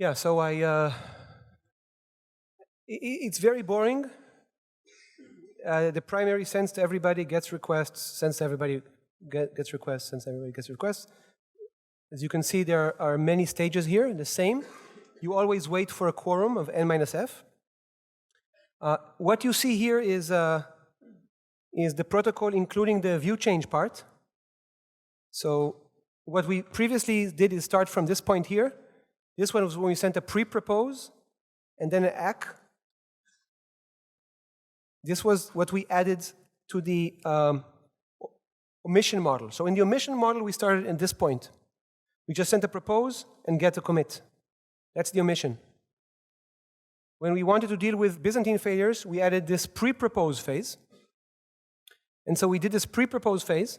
Yeah, so it's very boring. The primary sends to everybody, gets requests, sends to everybody, gets requests, sends to everybody, gets requests. As you can see, there are many stages here, the same. You always wait for a quorum of n minus f. What you see here is the protocol including the view change part. So what we previously did is start from this point here. This one was when we sent a pre-propose and then an ACK. This was what we added to the omission model. So in the omission model, we started in this point. We just sent a propose and get a commit. That's the omission. When we wanted to deal with Byzantine failures, we added this pre-propose phase. And so we did this pre-propose phase.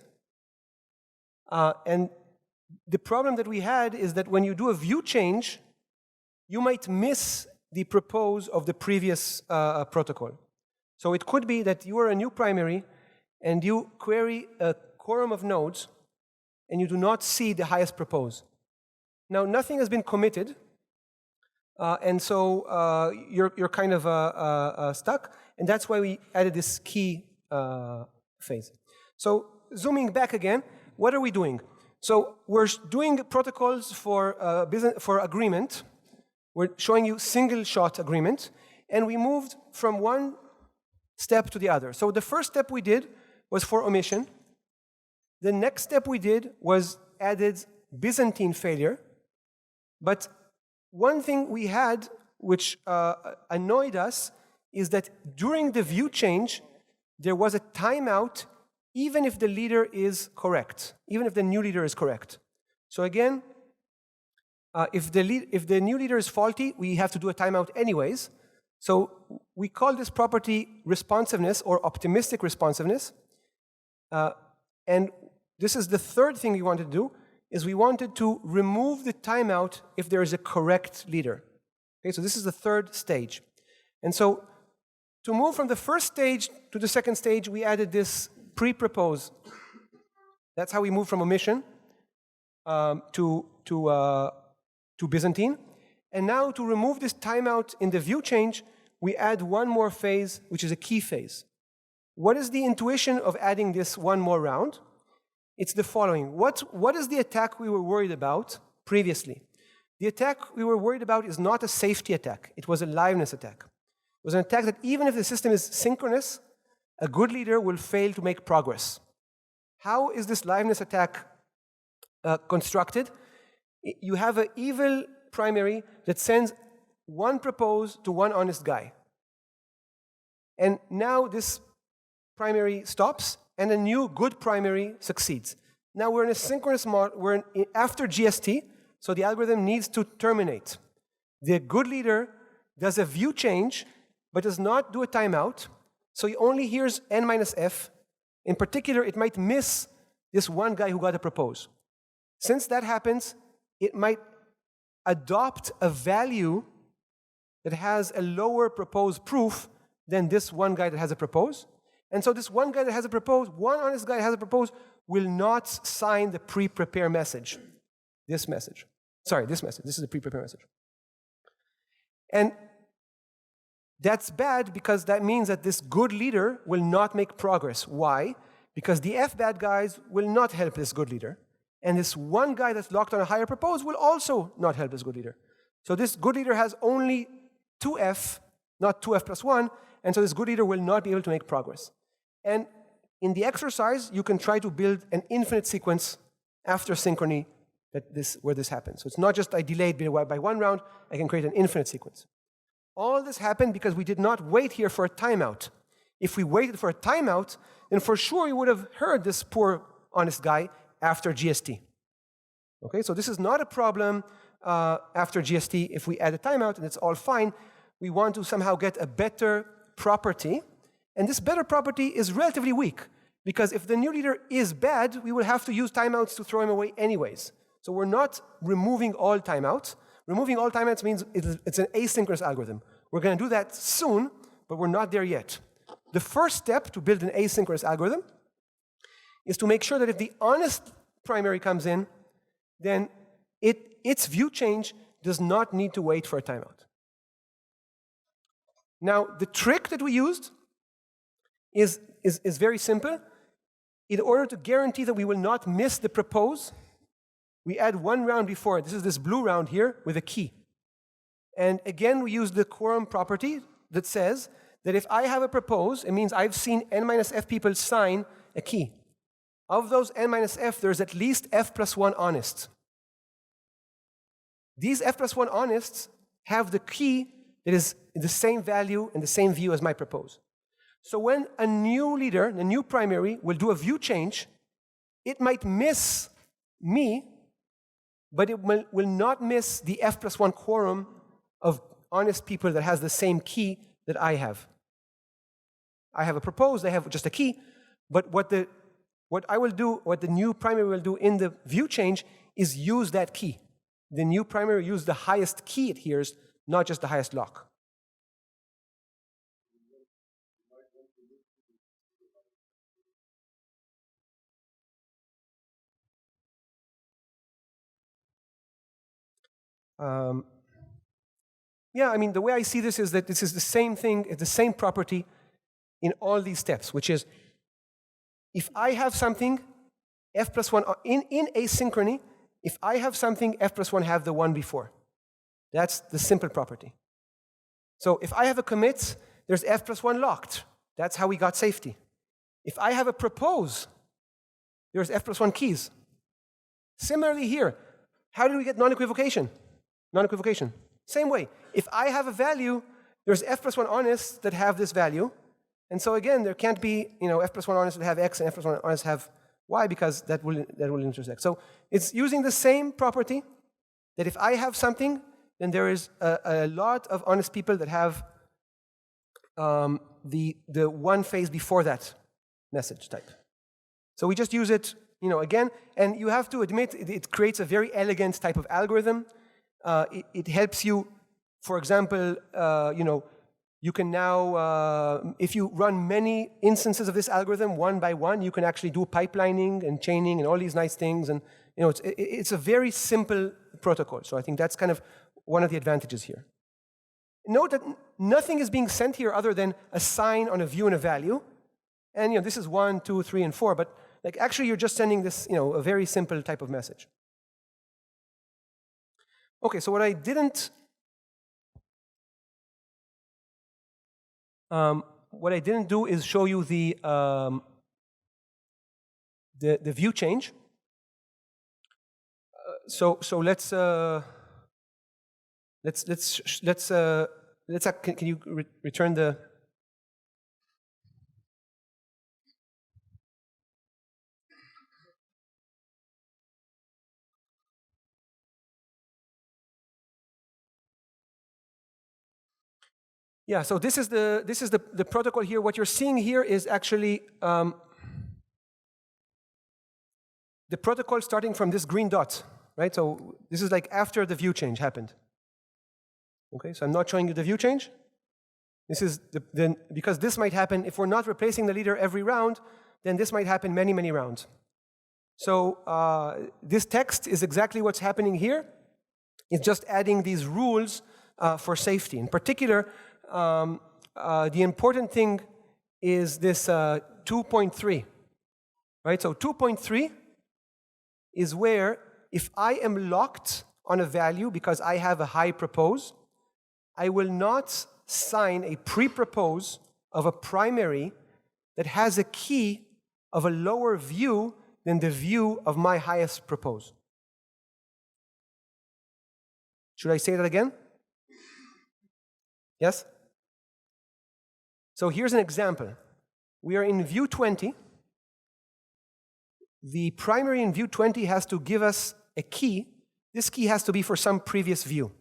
And the problem that we had is that when you do a view change, you might miss the propose of the previous protocol. So it could be that you are a new primary and you query a quorum of nodes and you do not see the highest propose. Now, nothing has been committed, and so you're kind of stuck, and that's why we added this key phase. So zooming back again, what are we doing? So we're doing protocols for agreement. We're showing you single-shot agreement, and we moved from one step to the other. So the first step we did was for omission. The next step we did was added Byzantine failure. But one thing we had which annoyed us is that during the view change, there was a timeout even if the leader is correct, even if the new leader is correct. So again, if the new leader is faulty, we have to do a timeout anyways. So we call this property responsiveness or optimistic responsiveness. And this is the third thing we wanted to do, is we wanted to remove the timeout if there is a correct leader. Okay, so this is the third stage. And so to move from the first stage to the second stage, we added this pre-propose. That's how we move from omission to Byzantine. And now to remove this timeout in the view change, we add one more phase, which is a key phase. What is the intuition of adding this one more round? It's the following. What is the attack we were worried about previously? The attack we were worried about is not a safety attack. It was a liveness attack. It was an attack that even if the system is synchronous, a good leader will fail to make progress. How is this liveness attack constructed? You have an evil primary that sends one propose to one honest guy. And now this primary stops, and a new good primary succeeds. Now we're in a synchronous mode, we're after GST, so the algorithm needs to terminate. The good leader does a view change, but does not do a timeout, so he only hears n minus f. In particular, it might miss this one guy who got a propose. Since that happens, it might adopt a value that has a lower propose proof than this one guy that has a propose. And so this one guy that has a propose, one honest guy that has a propose, will not sign the pre-prepare message. This message. Sorry, this message. This is the pre-prepare message. And that's bad because that means that this good leader will not make progress. Why? Because the F bad guys will not help this good leader. And this one guy that's locked on a higher propose will also not help this good leader. So this good leader has only 2F, not 2F plus 1, and so this good leader will not be able to make progress. And in the exercise, you can try to build an infinite sequence after synchrony where this happens. So it's not just I delayed by one round, I can create an infinite sequence. All this happened because we did not wait here for a timeout. If we waited for a timeout, then for sure we would have heard this poor honest guy after GST. Okay, so this is not a problem after GST if we add a timeout and it's all fine. We want to somehow get a better property, and this better property is relatively weak because if the new leader is bad, we will have to use timeouts to throw him away anyways. So we're not removing all timeouts. Removing all timeouts means it's an asynchronous algorithm. We're going to do that soon, but we're not there yet. The first step to build an asynchronous algorithm is to make sure that if the honest primary comes in, then its view change does not need to wait for a timeout. Now, the trick that we used is very simple. In order to guarantee that we will not miss the propose, we add one round before. This is this blue round here with a key. And again, we use the quorum property that says that if I have a propose, it means I've seen n minus f people sign a key. Of those n minus f, there's at least f plus 1 honest. These f plus 1 honests have the key that is the same value and the same view as my propose. So when a new leader, a new primary, will do a view change, it might miss me, but it will not miss the f plus 1 quorum of honest people that has the same key that I have. I have a propose, they have just a key, but what I will do, what the new primary will do in the view change is use that key. The new primary use the highest key it hears, not just the highest lock. Yeah, I mean, the way I see this is that this is the same thing, it's the same property in all these steps, which is if I have something, f plus 1, in asynchrony, if I have something, f plus 1 have the one before. That's the simple property. So if I have a commit, there's f plus 1 locked. That's how we got safety. If I have a propose, there's f plus 1 keys. Similarly here, how do we get non-equivocation? Non-equivocation. Same way. If I have a value, there's f plus 1 honest that have this value. And so again, there can't be f plus 1 honest that have x and f plus 1 honest have y because that will intersect. So it's using the same property that if I have something, then there is a lot of honest people that have the one phase before that message type. So we just use it again, and you have to admit it creates a very elegant type of algorithm. It helps you, for example, you can now, if you run many instances of this algorithm one by one, you can actually do pipelining and chaining and all these nice things. And it's a very simple protocol. So I think that's kind of one of the advantages here. Note that nothing is being sent here other than a sign on a view and a value. And this is 1, 2, 3, and 4. But actually, you're just sending this, a very simple type of message. Okay, so what I didn't do is show you the view change. So let's can you return the? Yeah, so this is the protocol here. What you're seeing here is actually the protocol starting from this green dot, right? So this is like after the view change happened. Okay, so I'm not showing you the view change. This is because this might happen if we're not replacing the leader every round, then this might happen many, many rounds. So this text is exactly what's happening here. It's just adding these rules for safety. In particular, the important thing is this 2.3, right? So 2.3 is where if I am locked on a value because I have a high propose, I will not sign a pre-propose of a primary that has a key of a lower view than the view of my highest propose. Should I say that again? Yes? So here's an example. We are in view 20. The primary in view 20 has to give us a key. This key has to be for some previous view.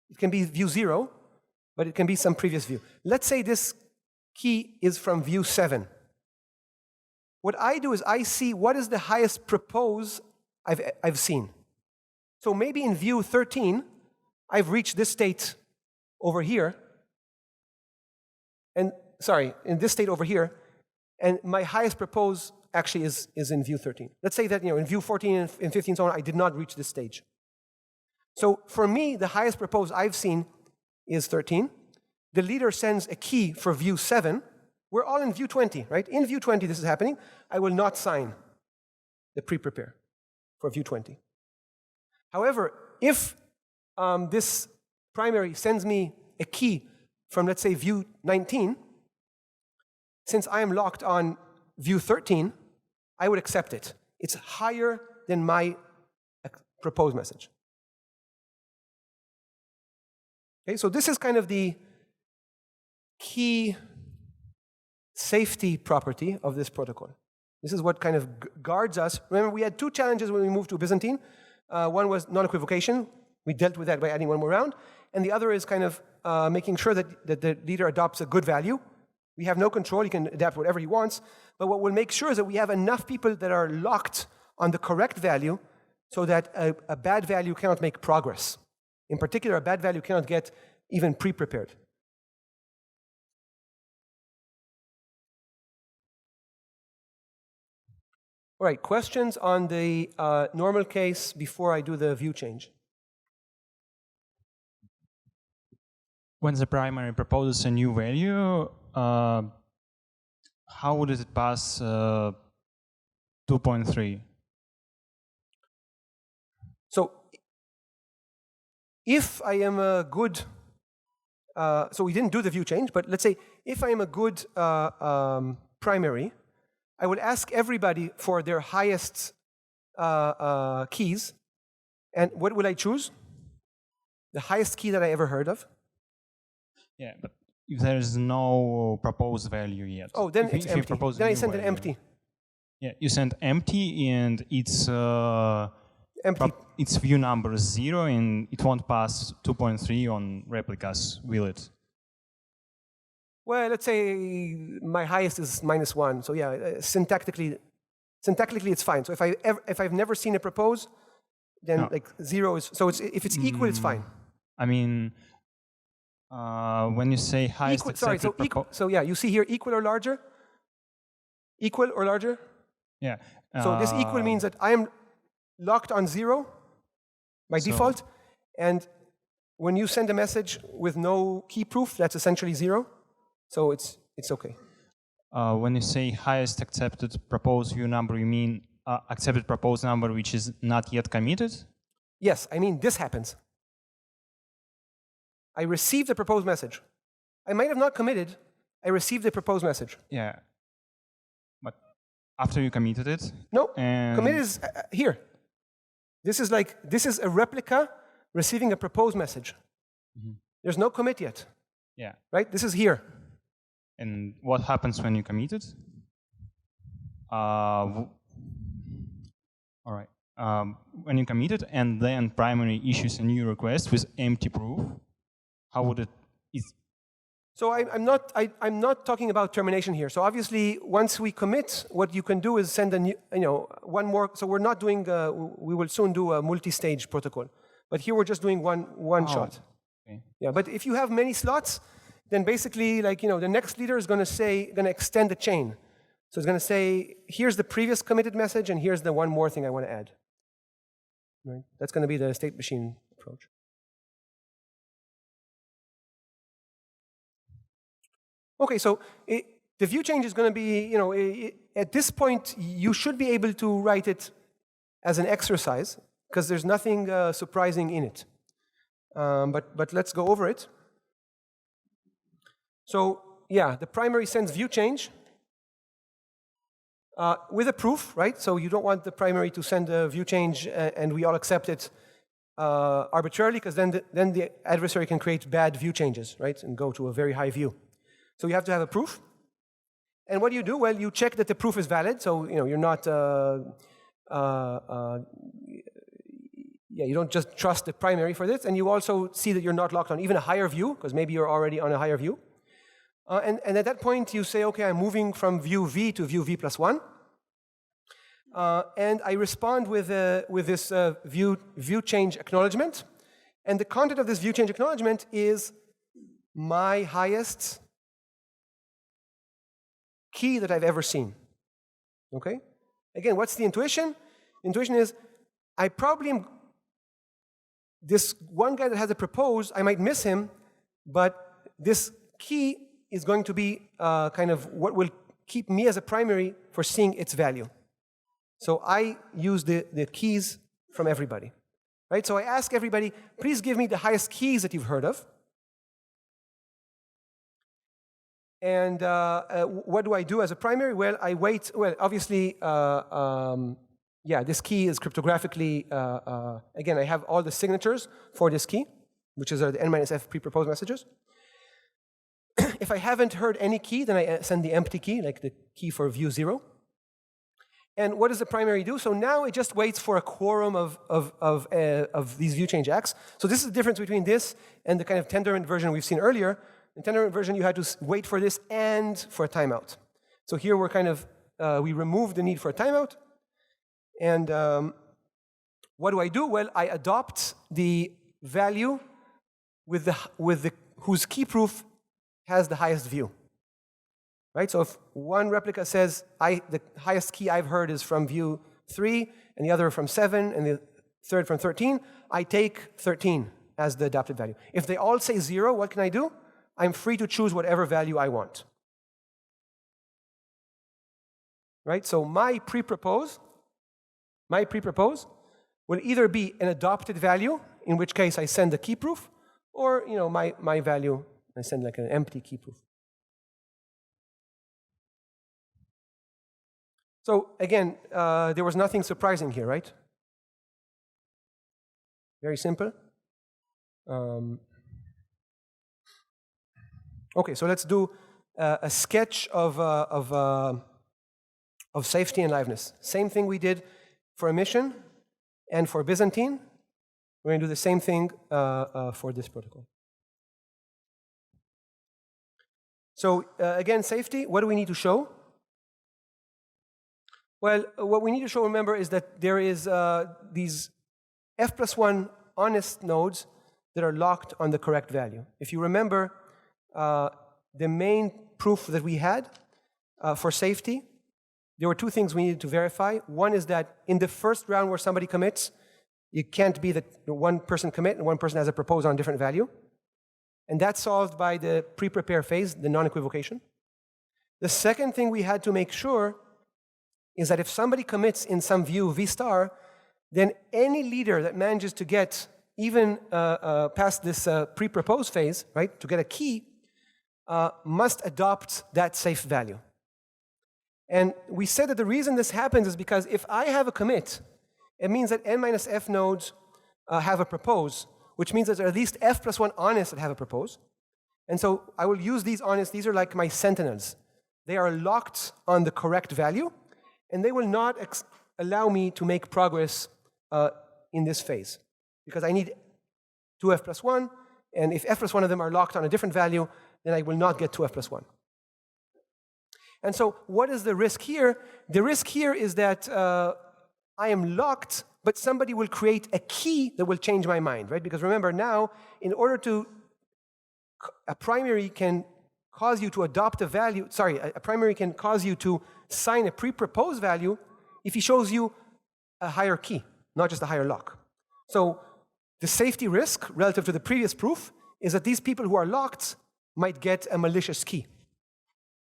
It can be view 0, but it can be some previous view. Let's say this key is from view 7. What I do is I see what is the highest propose I've seen. So maybe in view 13, I've reached this state over here, and in this state over here, and my highest propose actually is in view 13. Let's say that in view 14 and 15 and so on, I did not reach this stage. So for me, the highest propose I've seen is 13. The leader sends a key for view 7. We're all in view 20, right? In view 20, this is happening. I will not sign the pre-prepare for view 20. However, if this primary sends me a key from, let's say, view 19, since I am locked on view 13, I would accept it. It's higher than my proposed message. Okay, so this is kind of the key safety property of this protocol. This is what kind of guards us. Remember, we had two challenges when we moved to Byzantine. One was non-equivocation. We dealt with that by adding one more round. And the other is kind of making sure that the leader adopts a good value. We have no control. He can adapt whatever he wants. But what we'll make sure is that we have enough people that are locked on the correct value so that a bad value cannot make progress. In particular, a bad value cannot get even pre-prepared. All right, questions on the normal case before I do the view change? When the primary proposes a new value, how would it pass 2.3? So if I am a good, so we didn't do the view change, but let's say if I am a good primary, I would ask everybody for their highest keys. And what will I choose? The highest key that I ever heard of. Yeah, but if there is no proposed value yet. Oh, then it's empty. Then I send an empty. Yeah, you send empty and it's empty. Its view number is 0 and it won't pass 2.3 on replicas, will it? Well, let's say my highest is -1. So yeah, syntactically it's fine. So if I've never seen a propose, then no. Like 0 is, so if it's equal, it's fine. I mean, when you say highest accepted so yeah, you see here equal or larger? Equal or larger? Yeah. So this equal means that I am locked on 0 by default, and when you send a message with no key proof, that's essentially 0. So it's okay. When you say highest accepted proposed view number, you mean accepted proposed number which is not yet committed? Yes, I mean this happens. I received the proposed message. I might have not committed. I received the proposed message. Yeah. But after you committed it? No, committed is here. This is a replica receiving a proposed message. Mm-hmm. There's no commit yet. Yeah. Right? This is here. And what happens when you commit it? All right. When you commit it and then primary issues a new request with empty proof, how would it? So I'm not talking about termination here. So obviously, once we commit, what you can do is send a new, one more. So we're not doing. We will soon do a multi-stage protocol, but here we're just doing one shot. Okay. Yeah, but if you have many slots, then basically, the next leader is going to extend the chain. So it's going to say, here's the previous committed message, and here's the one more thing I want to add. Right? That's going to be the state machine approach. Okay, so the view change is going to be, at this point, you should be able to write it as an exercise, because there's nothing surprising in it. But let's go over it. So yeah, the primary sends view change with a proof, right? So you don't want the primary to send a view change and we all accept it arbitrarily, because then the adversary can create bad view changes, right? And go to a very high view. So you have to have a proof. And what do you do? Well, you check that the proof is valid. So you're not you don't just trust the primary for this, and you also see that you're not locked on even a higher view, because maybe you're already on a higher view. And at that point, you say, okay, I'm moving from view V to view V plus 1. And I respond with this view change acknowledgement. And the content of this view change acknowledgement is my highest key that I've ever seen. Okay? Again, what's the intuition? Intuition is I probably am this one guy that has a propose, I might miss him, but this key is going to be kind of what will keep me as a primary for seeing its value. So I use the keys from everybody. Right? So I ask everybody, please give me the highest keys that you've heard of. And what do I do as a primary? Well, I wait. Well, obviously, yeah, this key is cryptographically, again, I have all the signatures for this key, which is the n-f pre-proposed messages. If I haven't heard any key, then I send the empty key, like the key for view 0. And what does the primary do? So now it just waits for a quorum of these view change X. So this is the difference between this and the kind of Tendermint version we've seen earlier. In Tendermint version, you had to wait for this and for a timeout. So here we're kind of, we remove the need for a timeout. And what do I do? Well, I adopt the value with whose key proof has the highest view. Right? So if one replica says, the highest key I've heard is from view 3, and the other from 7, and the third from 13, I take 13 as the adopted value. If they all say 0, what can I do? I'm free to choose whatever value I want. Right? So my pre-propose will either be an adopted value, in which case I send the key proof, or my value, I send like an empty key proof. So again, there was nothing surprising here, right? Very simple. Okay, so let's do a sketch of safety and liveness. Same thing we did for omission and for Byzantine. We're going to do the same thing for this protocol. So again, safety, what do we need to show? Well, what we need to show, remember, is that there is these f+1 honest nodes that are locked on the correct value. If you remember, the main proof that we had for safety, there were two things we needed to verify. One is that in the first round where somebody commits, it can't be that one person commit and one person has a propose on a different value. And that's solved by the pre-prepare phase, the non-equivocation. The second thing we had to make sure is that if somebody commits in some view V star, then any leader that manages to get even past this pre-propose phase, right, to get a key, must adopt that safe value. And we said that the reason this happens is because if I have a commit, it means that n-f nodes have a propose, which means that there are at least f+1 honest that have a propose. And so I will use these honest, these are like my sentinels. They are locked on the correct value, and they will not allow me to make progress in this phase. Because I need 2f+1, and if f+1 of them are locked on a different value, then I will not get 2f+1. And so what is the risk here? The risk here is that I am locked, but somebody will create a key that will change my mind, right? Because remember now, in order to, a primary can cause you to adopt a value, sorry, a primary can cause you to sign a pre-proposed value if he shows you a higher key, not just a higher lock. So the safety risk relative to the previous proof is that these people who are locked might get a malicious key.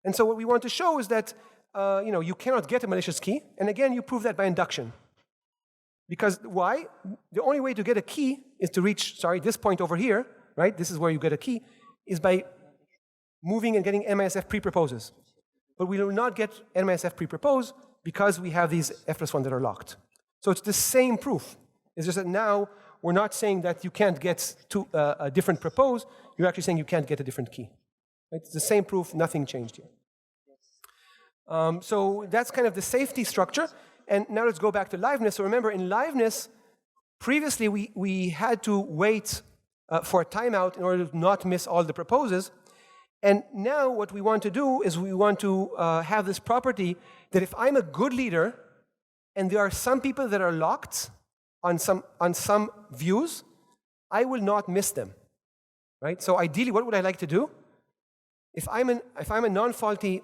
And so what we want to show is that you cannot get a malicious key, and again, you prove that by induction. Because why? The only way to get a key is to reach, this point over here, right? This is where you get a key, is by moving and getting MISF pre-proposes. But we will not get MISF pre-propose because we have these f+1 that are locked. So it's the same proof. It's just that now we're not saying that you can't get to a different propose, you're actually saying you can't get a different key. Right? It's the same proof, nothing changed here. So that's kind of the safety structure. And now let's go back to liveness. So remember, in liveness, previously we had to wait for a timeout in order to not miss all the proposes. And now what we want to do is we want to have this property that if I'm a good leader and there are some people that are locked on some views, I will not miss them. Right? So ideally, what would I like to do? If I'm a non-faulty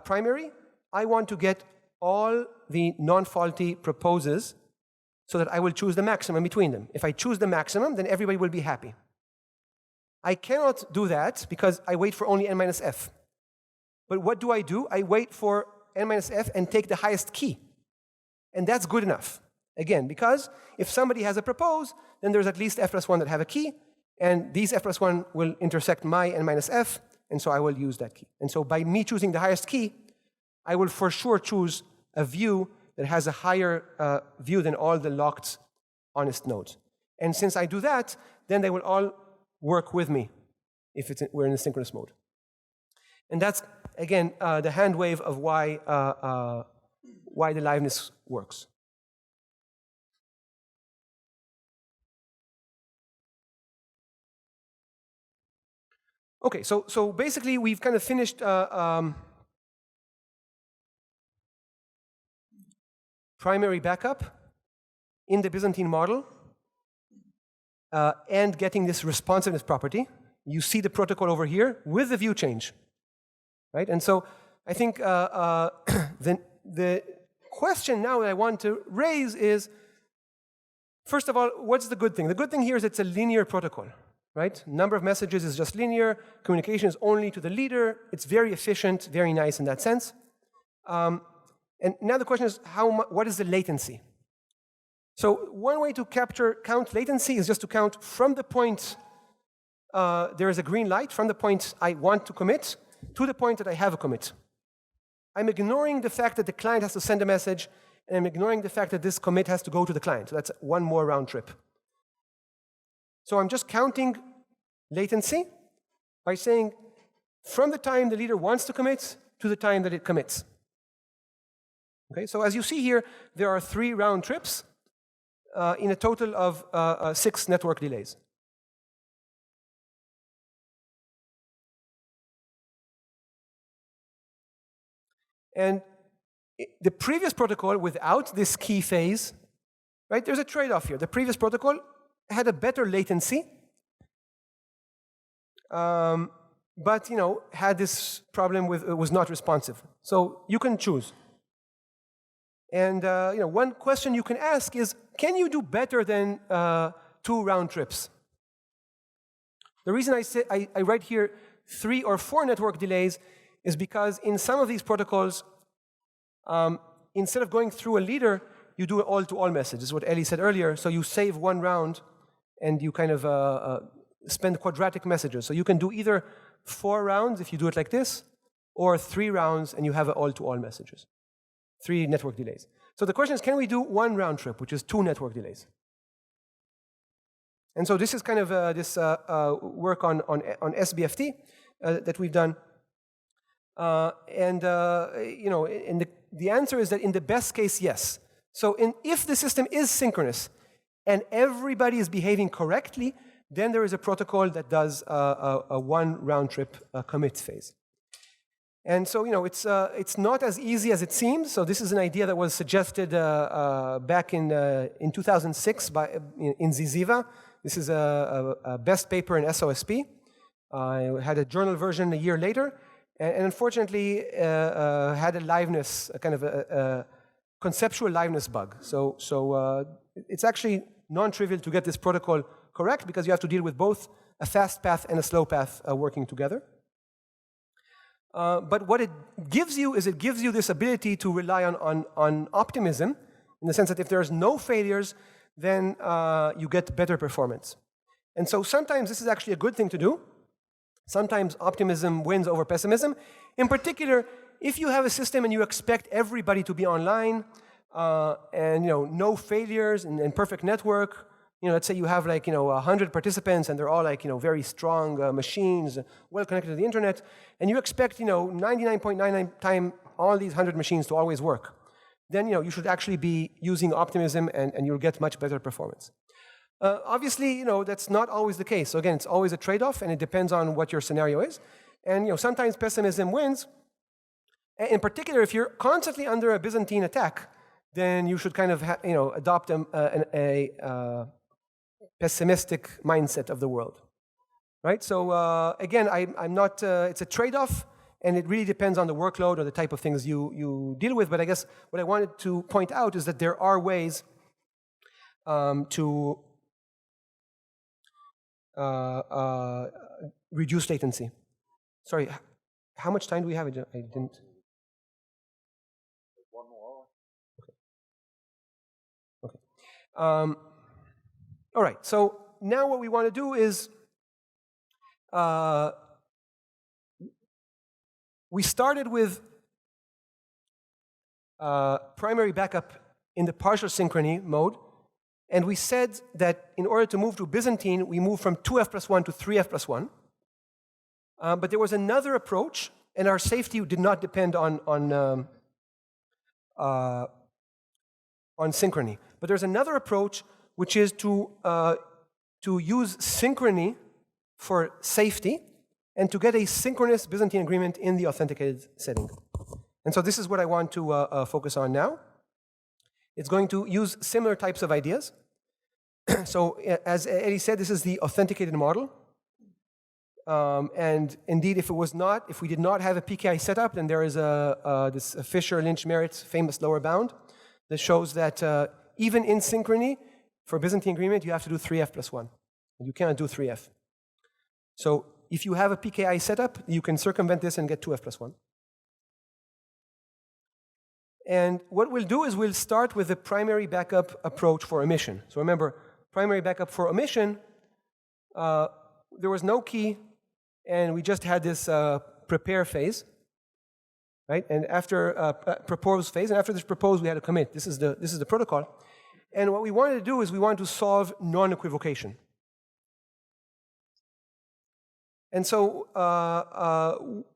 primary, I want to get all the non-faulty proposes so that I will choose the maximum between them. If I choose the maximum, then everybody will be happy. I cannot do that because I wait for only n minus f. But what do? I wait for n minus f and take the highest key. And that's good enough. Again, because if somebody has a propose, then there's at least f plus 1 that have a key, and these f plus 1 will intersect my n minus f, and so I will use that key. And so by me choosing the highest key, I will for sure choose a view that has a higher view than all the locked honest nodes. And since I do that, then they will all work with me if we're in a synchronous mode. And that's, again, the hand wave of why the liveness works. Okay, so basically we've kind of finished primary backup in the Byzantine model and getting this responsiveness property. You see the protocol over here with the view change, right? And so I think the question now that I want to raise is, first of all, what's the good thing? The good thing here is it's a linear protocol, right? Number of messages is just linear. Communication is only to the leader. It's very efficient, very nice in that sense. And now the question is, what is the latency? So one way to count latency is just to count from the point there is a green light, from the point I want to commit, to the point that I have a commit. I'm ignoring the fact that the client has to send a message, and I'm ignoring the fact that this commit has to go to the client. So that's one more round trip. So I'm just counting latency by saying from the time the leader wants to commit to the time that it commits. Okay, so as you see here, there are 3 round trips in a total of 6 network delays. And the previous protocol without this key phase, right, there's a trade-off here. The previous protocol had a better latency, but had this problem with it was not responsive. So you can choose. And one question you can ask is, can you do better than 2 round trips? The reason I write here 3 or 4 network delays is because in some of these protocols, instead of going through a leader, you do an all-to-all message. This is what Eli said earlier. So you save 1 round, and you kind of spend quadratic messages. So you can do either 4 rounds if you do it like this, or 3 rounds and you have all-to-all messages. 3 network delays. So the question is, can we do 1 round trip, which is 2 network delays? And so this is kind of this work on SBFT that we've done. And the answer is that in the best case, yes. So if the system is synchronous and everybody is behaving correctly, then there is a protocol that does a 1 round trip commit phase. And so it's not as easy as it seems. So this is an idea that was suggested back in 2006 in Ziziva. This is a best paper in SOSP. I had a journal version a year later. And unfortunately, had a liveness, a kind of a conceptual liveness bug. So it's actually non-trivial to get this protocol correct because you have to deal with both a fast path and a slow path working together. But what it gives you is it gives you this ability to rely on optimism in the sense that if there's no failures, then you get better performance. And so sometimes this is actually a good thing to do. Sometimes optimism wins over pessimism. In particular, if you have a system and you expect everybody to be online and no failures and perfect network, let's say you have 100 participants and they're all very strong machines, well connected to the internet, and you expect 99.99 time all these 100 machines to always work, then you should actually be using optimism and you'll get much better performance. Obviously, that's not always the case. So again, it's always a trade-off, and it depends on what your scenario is. And sometimes pessimism wins. In particular, if you're constantly under a Byzantine attack, then you should kind of adopt a pessimistic mindset of the world, right? So again, I'm not. It's a trade-off, and it really depends on the workload or the type of things you deal with. But I guess what I wanted to point out is that there are ways to reduce latency. Sorry, how much time do we have? I didn't. 1 more. Okay. All right. So now what we want to do is we started with primary backup in the partial synchrony mode, and we said that in order to move to Byzantine, we move from 2f plus 1 to 3f plus 1. But there was another approach, and our safety did not depend on synchrony. But there's another approach, which is to use synchrony for safety and to get a synchronous Byzantine agreement in the authenticated setting. And so this is what I want to focus on now. It's going to use similar types of ideas. So as Eddie said, this is the authenticated model. And indeed, if we did not have a PKI setup, then there is this Fisher-Lynch-Merritt famous lower bound that shows that even in synchrony, for Byzantine agreement, you have to do 3f plus 1. You cannot do 3f. So if you have a PKI setup, you can circumvent this and get 2f plus 1. And what we'll do is we'll start with the primary backup approach for omission. So remember, primary backup for omission, there was no key, and we just had this prepare phase, right? And after propose phase, and after this propose, we had a commit. This is the protocol. And what we wanted to do is we wanted to solve non-equivocation. And so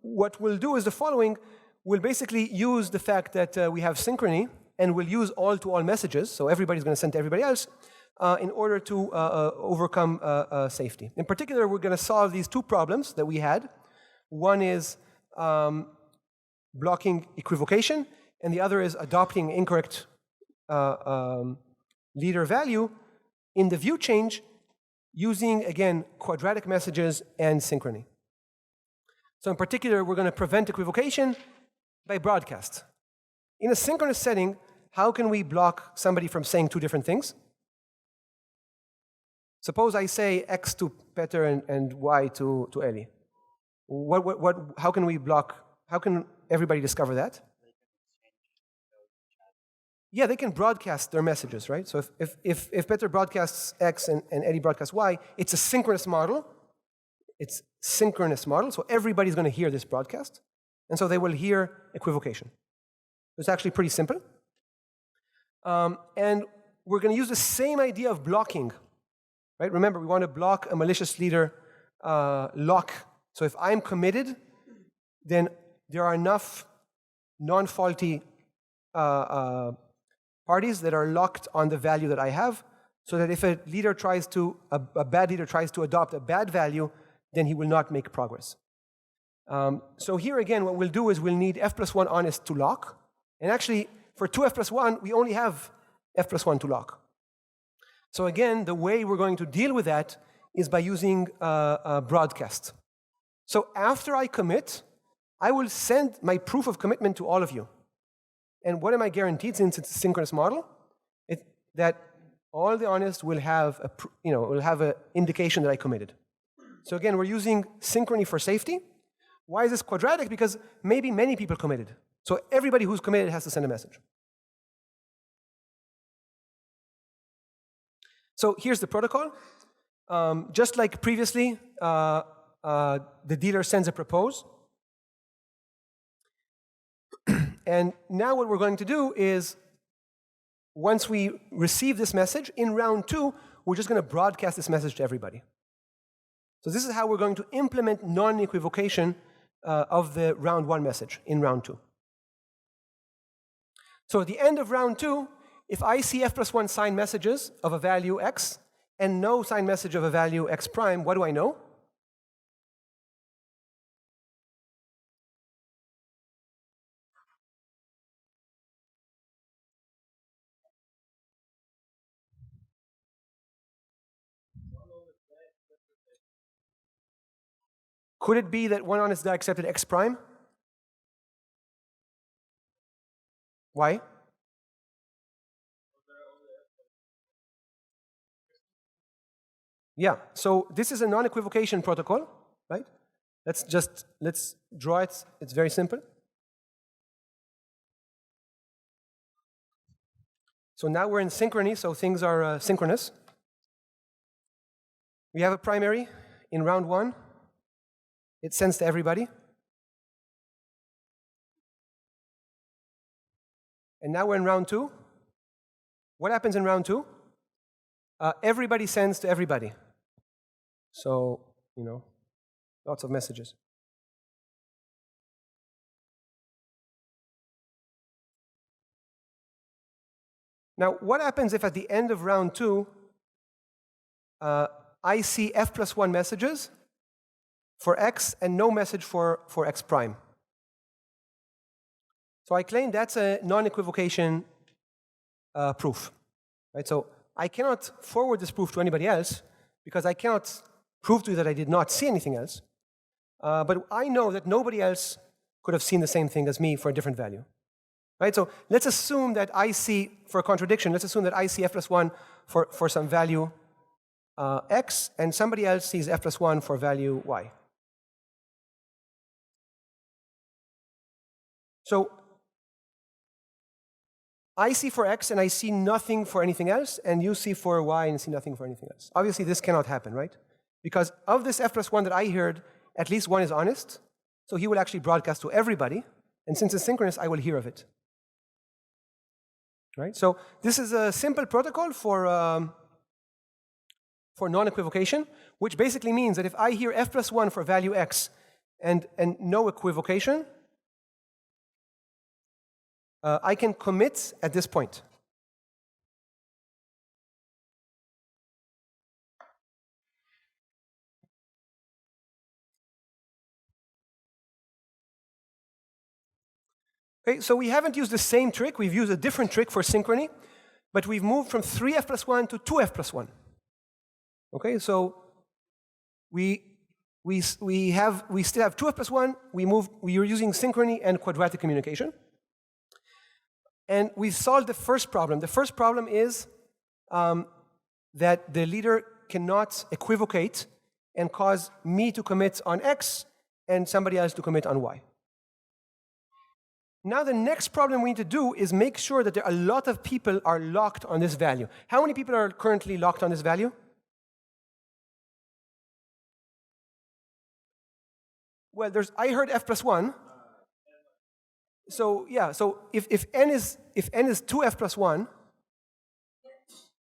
what we'll do is the following. We'll basically use the fact that we have synchrony, and we'll use all-to-all messages, so everybody's going to send to everybody else, in order to overcome safety. In particular, we're going to solve these two problems that we had. One is blocking equivocation, and the other is adopting incorrect leader value in the view change using, again, quadratic messages and synchrony. So in particular, we're going to prevent equivocation by broadcast. In a synchronous setting, how can we block somebody from saying two different things? Suppose I say X to Peter and Y to Eli. How can we block? How can everybody discover that? Yeah, they can broadcast their messages, right? So if Peter broadcasts X and Eddie broadcasts Y, it's a synchronous model. It's synchronous model, so everybody's going to hear this broadcast, and so they will hear equivocation. It's actually pretty simple. And we're going to use the same idea of blocking, right? Remember, we want to block a malicious leader lock. So if I'm committed, then there are enough non-faulty parties that are locked on the value that I have, so that if a bad leader tries to adopt a bad value, then he will not make progress. So here again, what we'll do is we'll need f plus 1 honest to lock. And actually, for 2f plus 1, we only have f plus 1 to lock. So again, the way we're going to deal with that is by using broadcast. So after I commit, I will send my proof of commitment to all of you. And what am I guaranteed, since it's a synchronous model? That all the honest will have an indication that I committed. So again, we're using synchrony for safety. Why is this quadratic? Because maybe many people committed. So everybody who's committed has to send a message. So here's the protocol. Just like previously, the dealer sends a propose. And now what we're going to do is, once we receive this message, in round 2, we're just going to broadcast this message to everybody. So this is how we're going to implement non-equivocation of the round 1 message in round 2. So at the end of round 2, if I see f plus 1 signed messages of a value x and no signed message of a value x prime, what do I know? Could it be that one honest guy accepted x prime? Why? Yeah, so this is a non-equivocation protocol, right? Let's draw it. It's very simple. So now we're in synchrony, so things are synchronous. We have a primary in round 1. It sends to everybody. And now we're in round 2. What happens in round 2? Everybody sends to everybody. So, lots of messages. Now, what happens if at the end of round 2, I see f plus 1 messages for x and no message for x prime? So I claim that's a non-equivocation proof. Right? So I cannot forward this proof to anybody else because I cannot prove to you that I did not see anything else. But I know that nobody else could have seen the same thing as me for a different value. Right? So let's assume that I see, for a contradiction, let's assume that I see f plus 1 for some value x, and somebody else sees f plus 1 for value y. So I see for x and I see nothing for anything else, and you see for y and see nothing for anything else. Obviously, this cannot happen, right? Because of this f plus 1 that I heard, at least one is honest, so he will actually broadcast to everybody, and since it's synchronous, I will hear of it. Right? So this is a simple protocol for non-equivocation, which basically means that if I hear f plus 1 for value x and no equivocation, I can commit at this point. Okay, so we haven't used the same trick. We've used a different trick for synchrony, but we've moved from 3f plus 1 to 2f plus 1. Okay, so we still have 2f plus 1. We are using synchrony and quadratic communication. And we've solved the first problem. The first problem is that the leader cannot equivocate and cause me to commit on x and somebody else to commit on y. Now the next problem we need to do is make sure that a lot of people are locked on this value. How many people are currently locked on this value? Well, I heard f plus 1. So yeah, so if n is 2f plus 1,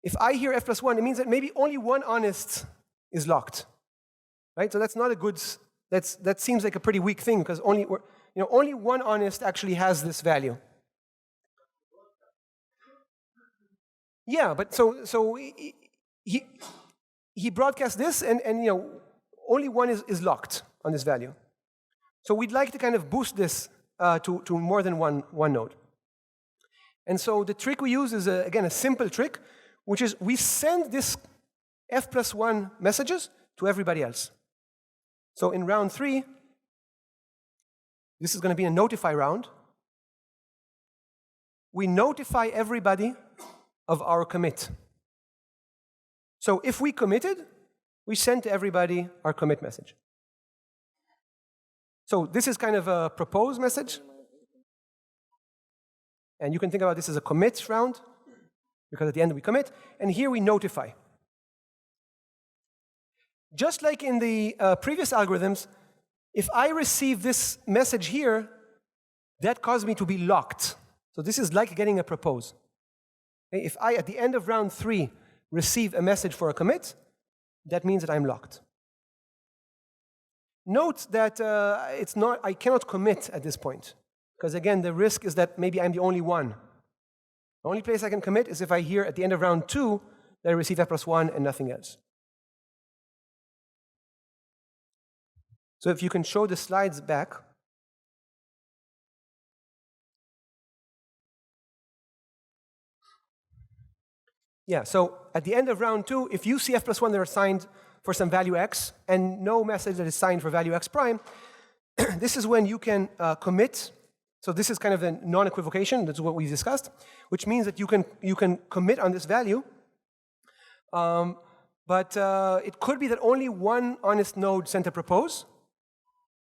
if I hear f plus 1, it means that maybe only one honest is locked. Right? So that's not a good, that seems like a pretty weak thing because only one honest actually has this value. Yeah, but so he broadcasts this and only one is locked on this value. So we'd like to kind of boost this to more than one node. And so the trick we use is, again, a simple trick, which is we send this f plus 1 messages to everybody else. So in round 3, this is going to be a notify round. We notify everybody of our commit. So if we committed, we send to everybody our commit message. So this is kind of a propose message. And you can think about this as a commit round, because at the end we commit. And here we notify. Just like in the previous algorithms, if I receive this message here, that caused me to be locked. So this is like getting a propose. Okay? If I, at the end of round 3, receive a message for a commit, that means that I'm locked. Note that I cannot commit at this point. Because again, the risk is that maybe I'm the only one. The only place I can commit is if I hear at the end of round 2 that I receive f plus 1 and nothing else. So if you can show the slides back. Yeah, so at the end of round 2, if you see f plus 1 that are signed for some value x and no message that is signed for value x prime, this is when you can commit. So this is kind of a non-equivocation. That's what we discussed, which means that you can commit on this value, but But it could be that only one honest node sent a propose,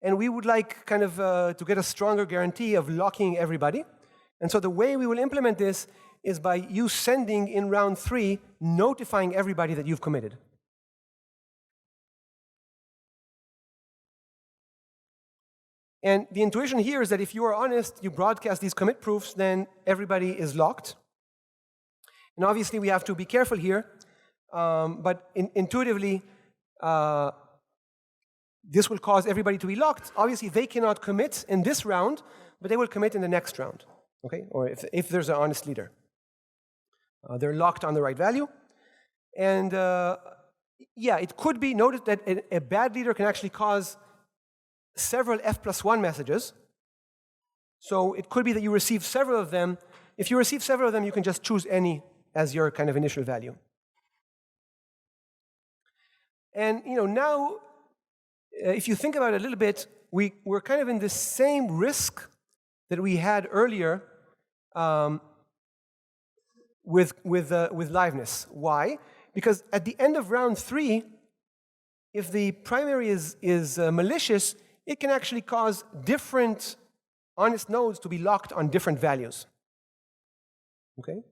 and we would like kind of to get a stronger guarantee of locking everybody. And so the way we will implement this is by you sending in round 3, notifying everybody that you've committed. And the intuition here is that if you are honest, you broadcast these commit proofs, then everybody is locked. And obviously, we have to be careful here. But intuitively, this will cause everybody to be locked. Obviously, they cannot commit in this round, but they will commit in the next round, okay? Or if there's an honest leader. They're locked on the right value. And yeah, it could be noted that a bad leader can actually cause several F+1 messages. So it could be that you receive several of them. If you receive several of them, you can just choose any as your kind of initial value. And now, if you think about it a little bit, we're kind of in the same risk that we had earlier with liveness. Why? Because at the end of round 3, if the primary is malicious, it can actually cause different honest nodes to be locked on different values. Okay?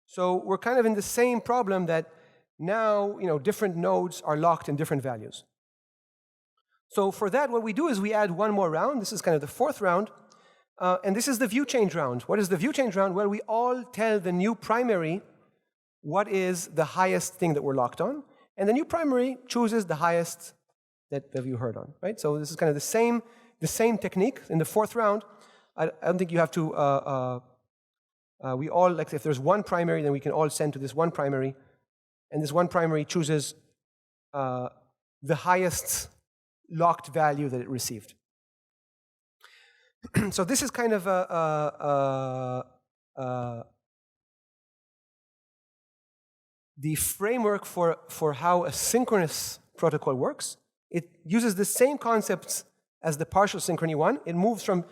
So we're kind of in the same problem that now, different nodes are locked in different values. So for that, what we do is we add one more round. This is kind of the 4th round. And this is the view change round. What is the view change round? Well, we all tell the new primary what is the highest thing that we're locked on. And the new primary chooses the highest that you heard on, right? So this is kind of the same technique in the 4th round. I don't think you have to, we all, like if there's one primary, then we can all send to this one primary. And this one primary chooses the highest locked value that it received. So this is kind of the framework for how a synchronous protocol works. It uses the same concepts as the partial synchrony one. It moves from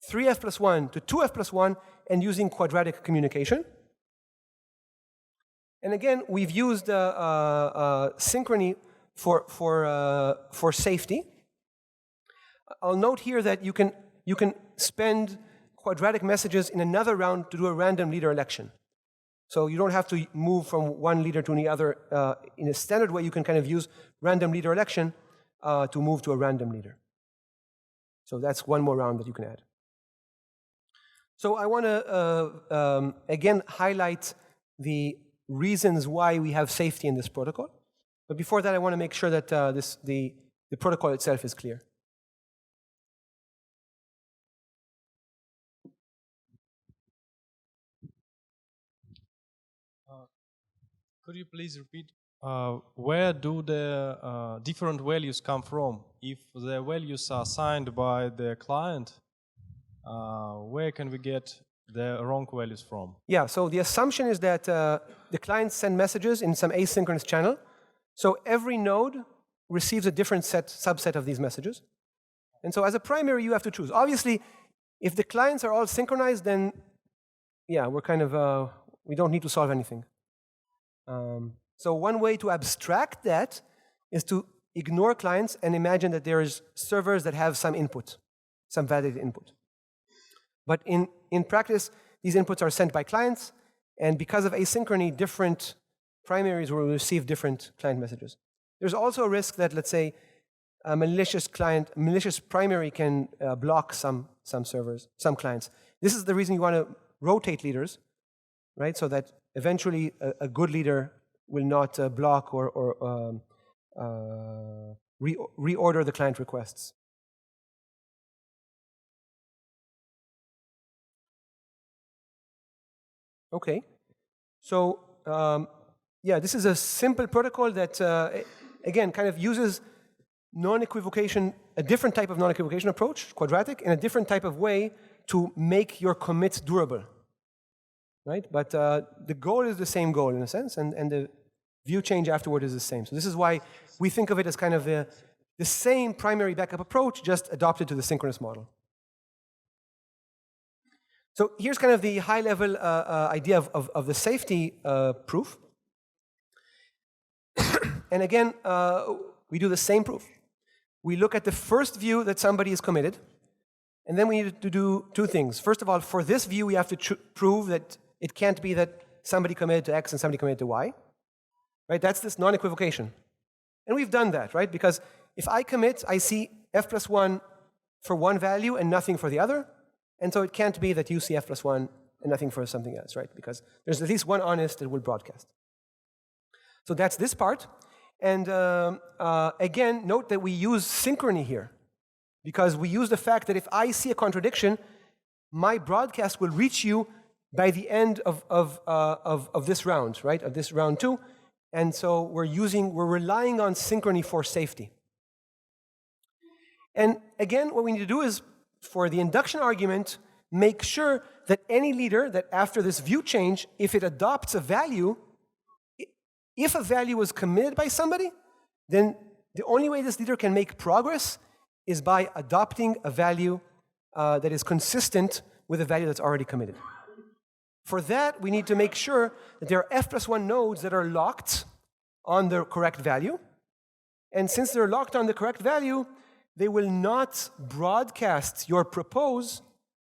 3f+1 to 2f+1 and using quadratic communication. And again, we've used synchrony for safety. I'll note here that you can spend quadratic messages in another round to do a random leader election. So you don't have to move from one leader to the other. In a standard way, you can kind of use random leader election to move to a random leader. So that's one more round that you can add. So I want to, again, highlight the reasons why we have safety in this protocol. But before that, I want to make sure that the protocol itself is clear. Could you please repeat where do the different values come from? If the values are assigned by the client, where can we get the wrong values from? Yeah, so the assumption is that the clients send messages in some asynchronous channel. So every node receives a different subset of these messages. And so as a primary, you have to choose. Obviously, if the clients are all synchronized, then yeah, we're kind of, we don't need to solve anything. So one way to abstract that is to ignore clients and imagine that there's servers that have some input, some validated input. But in practice, these inputs are sent by clients, and because of asynchrony, different primaries will receive different client messages. There's also a risk that, let's say, a malicious primary can block some servers, some clients. This is the reason you want to rotate leaders, right? So that eventually a good leader will not block or reorder the client requests. Okay, so yeah, this is a simple protocol that, again, kind of uses non-equivocation, a different type of non-equivocation approach, quadratic, in a different type of way to make your commits durable, right? But the goal is the same goal in a sense, and the view change afterward is the same. So this is why we think of it as kind of the same primary backup approach, just adopted to the synchronous model. So here's kind of the high-level idea of the safety proof. And again, we do the same proof. We look at the first view that somebody is committed, and then we need to do two things. First of all, for this view, we have to prove that it can't be that somebody committed to X and somebody committed to Y. Right? That's this non-equivocation. And we've done that, right? Because if I commit, I see F plus 1 for one value and nothing for the other. And so it can't be that you see F plus 1 and nothing for something else, right? Because there's at least one honest that will broadcast. So that's this part. And again, note that we use synchrony here, because we use the fact that if I see a contradiction, my broadcast will reach you by the end of this round, right? Of this round 2. And so we're relying on synchrony for safety. And again, what we need to do is, for the induction argument, make sure that any leader that after this view change, if it adopts a value, if a value was committed by somebody, then the only way this leader can make progress is by adopting a value that is consistent with a value that's already committed. For that, we need to make sure that there are F plus 1 nodes that are locked on the correct value. And since they're locked on the correct value, they will not broadcast your propose,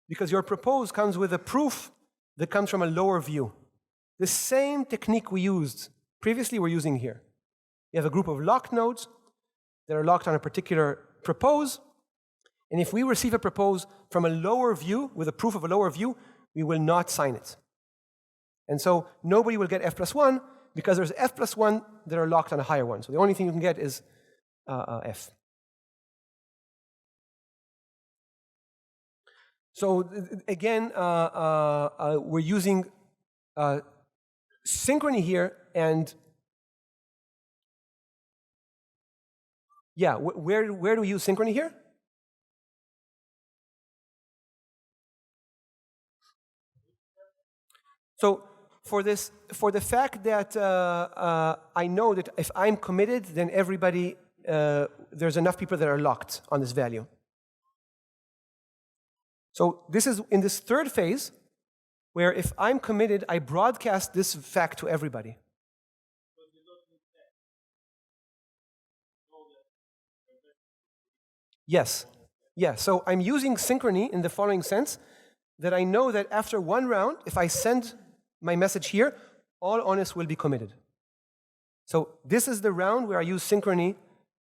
because your propose comes with a proof that comes from a lower view. The same technique we used previously we're using here. You have a group of locked nodes that are locked on a particular propose, and if we receive a propose from a lower view, with a proof of a lower view, we will not sign it. And so nobody will get F plus 1, because there's F plus 1 that are locked on a higher one. So the only thing you can get is F. So again, we're using synchrony here, and yeah, where do we use synchrony here? So for the fact that I know that if I'm committed, then everybody, there's enough people that are locked on this value. So this is in this third phase, where if I'm committed, I broadcast this fact to everybody. Yes. Yeah, so I'm using synchrony in the following sense, that I know that after one round, if I send my message here, all honest will be committed. So this is the round where I use synchrony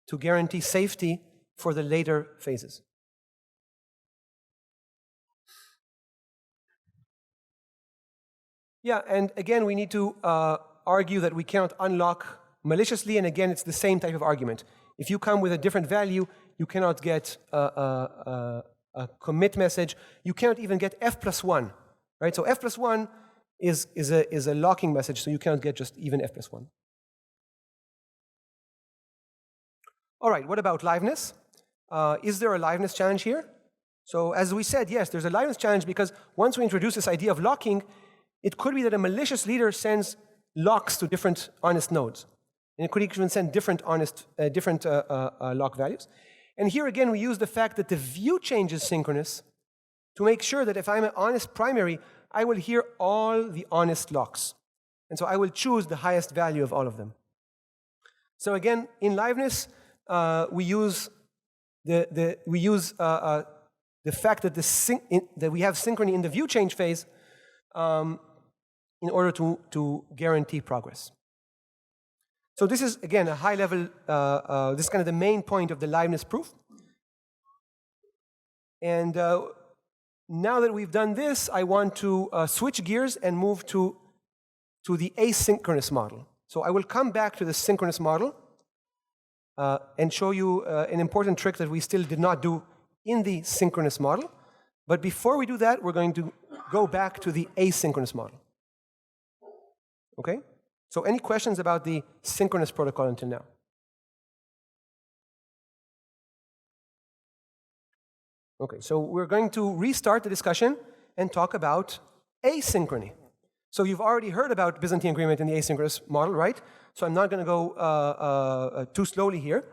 to guarantee safety for the later phases. Yeah, and again, we need to argue that we cannot unlock maliciously, and again, it's the same type of argument. If you come with a different value, you cannot get a commit message. You cannot even get F plus 1, right? So F plus 1 is a locking message, so you cannot get just even F plus 1. All right, what about liveness? Is there a liveness challenge here? So as we said, yes, there's a liveness challenge, because once we introduce this idea of locking, it could be that a malicious leader sends locks to different honest nodes. And it could even send different lock values. And here again, we use the fact that the view change is synchronous to make sure that if I'm an honest primary, I will hear all the honest locks. And so I will choose the highest value of all of them. So again, in liveness, we use the fact that that we have synchrony in the view change phase in order to guarantee progress. So this is, again, a high level, this is kind of the main point of the liveness proof. And now that we've done this, I want to switch gears and move to the asynchronous model. So I will come back to the synchronous model and show you an important trick that we still did not do in the synchronous model. But before we do that, we're going to go back to the asynchronous model. Okay? So any questions about the synchronous protocol until now? Okay, so we're going to restart the discussion and talk about asynchrony. So you've already heard about Byzantine agreement in the asynchronous model, right? So I'm not going to go too slowly here.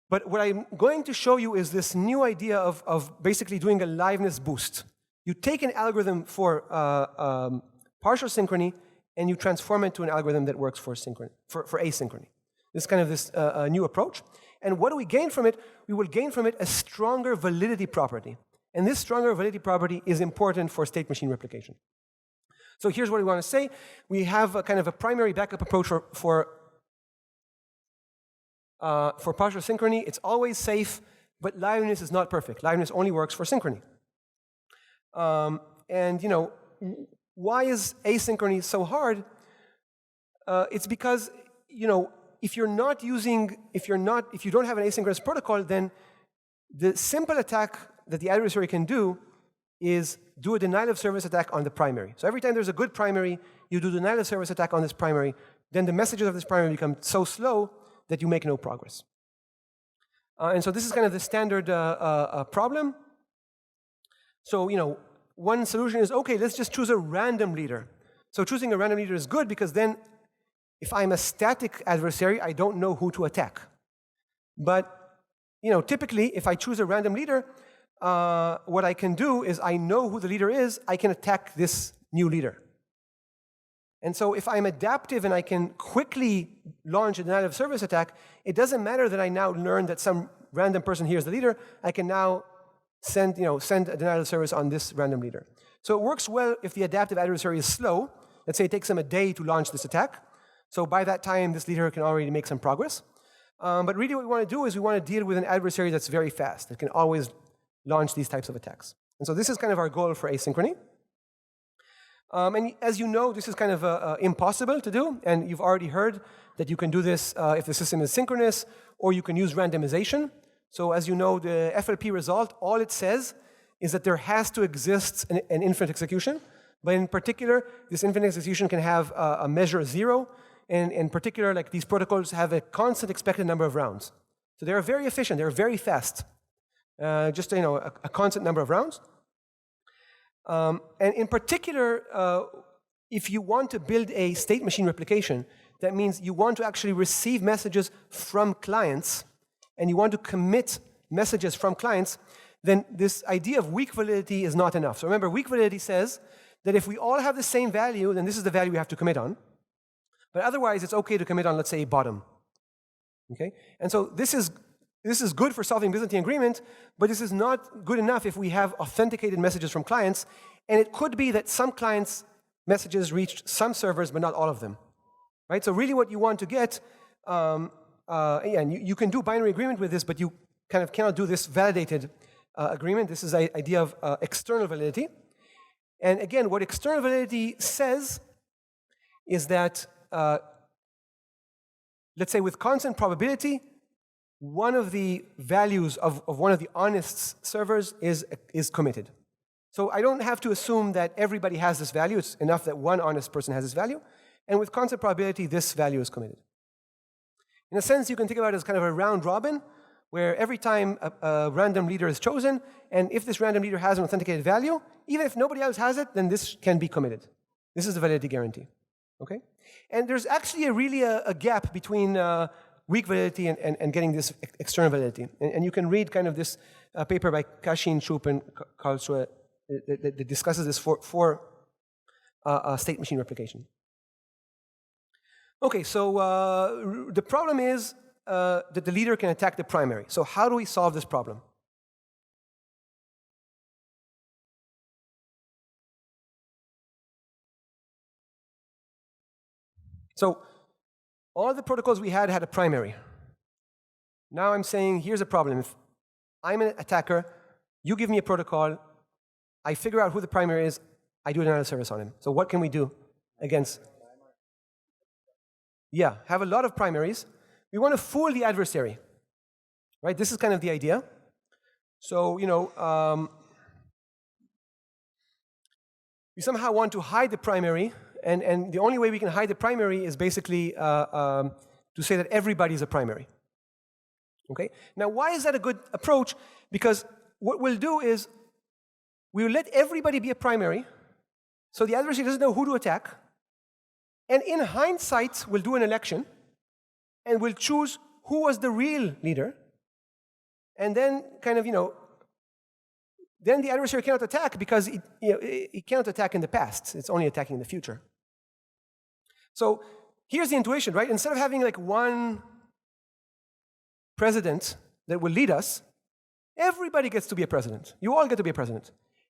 But what I'm going to show you is this new idea of basically doing a liveness boost. You take an algorithm for partial synchrony, and you transform it to an algorithm that works for asynchrony. This kind of this new approach. And what do we gain from it? We will gain from it a stronger validity property. And this stronger validity property is important for state machine replication. So here's what we want to say. We have a kind of a primary backup approach for partial synchrony. It's always safe, but liveness is not perfect. Liveness only works for synchrony. And why is asynchrony so hard? It's because if you don't have an asynchronous protocol, then the simple attack that the adversary can do is do a denial of service attack on the primary. So every time there's a good primary, you do denial of service attack on this primary, then the messages of this primary become so slow that you make no progress. And so this is kind of the standard problem. So, one solution is, okay, let's just choose a random leader. So choosing a random leader is good because then if I'm a static adversary, I don't know who to attack. But typically, if I choose a random leader, what I can do is I know who the leader is, I can attack this new leader. And so if I'm adaptive and I can quickly launch a denial of service attack, it doesn't matter that I now learn that some random person here is the leader, I can now send a denial of service on this random leader. So it works well if the adaptive adversary is slow. Let's say it takes them a day to launch this attack. So by that time, this leader can already make some progress. But really what we want to do is we want to deal with an adversary that's very fast, that can always launch these types of attacks. And so this is kind of our goal for asynchrony. And as you know, this is kind of impossible to do. And you've already heard that you can do this if the system is synchronous, or you can use randomization. So as you know, the FLP result, all it says is that there has to exist an infinite execution. But in particular, this infinite execution can have a measure 0. And in particular, like these protocols have a constant expected number of rounds. So they're very efficient, they're very fast. Just a constant number of rounds. And in particular, if you want to build a state machine replication, that means you want to actually receive messages from clients, and you want to commit messages from clients, then this idea of weak validity is not enough. So remember, weak validity says that if we all have the same value, then this is the value we have to commit on. But otherwise, it's okay to commit on, let's say, bottom. Okay? And so this is good for solving Byzantine agreement, but this is not good enough if we have authenticated messages from clients. And it could be that some clients' messages reached some servers, but not all of them. Right? So really what you want to get, and you can do binary agreement with this, but you kind of cannot do this validated agreement. This is the idea of external validity. And again, what external validity says is that let's say with constant probability, one of the values of one of the honest servers is committed. So I don't have to assume that everybody has this value. It's enough that one honest person has this value. And with constant probability, this value is committed. In a sense, you can think about it as kind of a round robin, where every time a random leader is chosen, and if this random leader has an authenticated value, even if nobody else has it, then this can be committed. This is the validity guarantee. Okay? And there's actually a gap between weak validity and getting this external validity. And you can read kind of this paper by Kashin, Schupp, and Karlsruhe that discusses this for state machine replication. Okay, so the problem is that the leader can attack the primary. So how do we solve this problem? So all the protocols we had a primary. Now I'm saying, here's a problem. If I'm an attacker, you give me a protocol, I figure out who the primary is, I do a denial of service on him. So what can we do against? Yeah, have a lot of primaries. We want to fool the adversary. Right? This is kind of the idea. So, we somehow want to hide the primary. And the only way we can hide the primary is basically to say that everybody is a primary. Okay? Now, why is that a good approach? Because what we'll do is we'll let everybody be a primary, so the adversary doesn't know who to attack. And in hindsight, we'll do an election, and we'll choose who was the real leader. And then kind of, then the adversary cannot attack because it cannot attack in the past. It's only attacking in the future. So here's the intuition, right? Instead of having like one president that will lead us, everybody gets to be a president. You all get to be a president.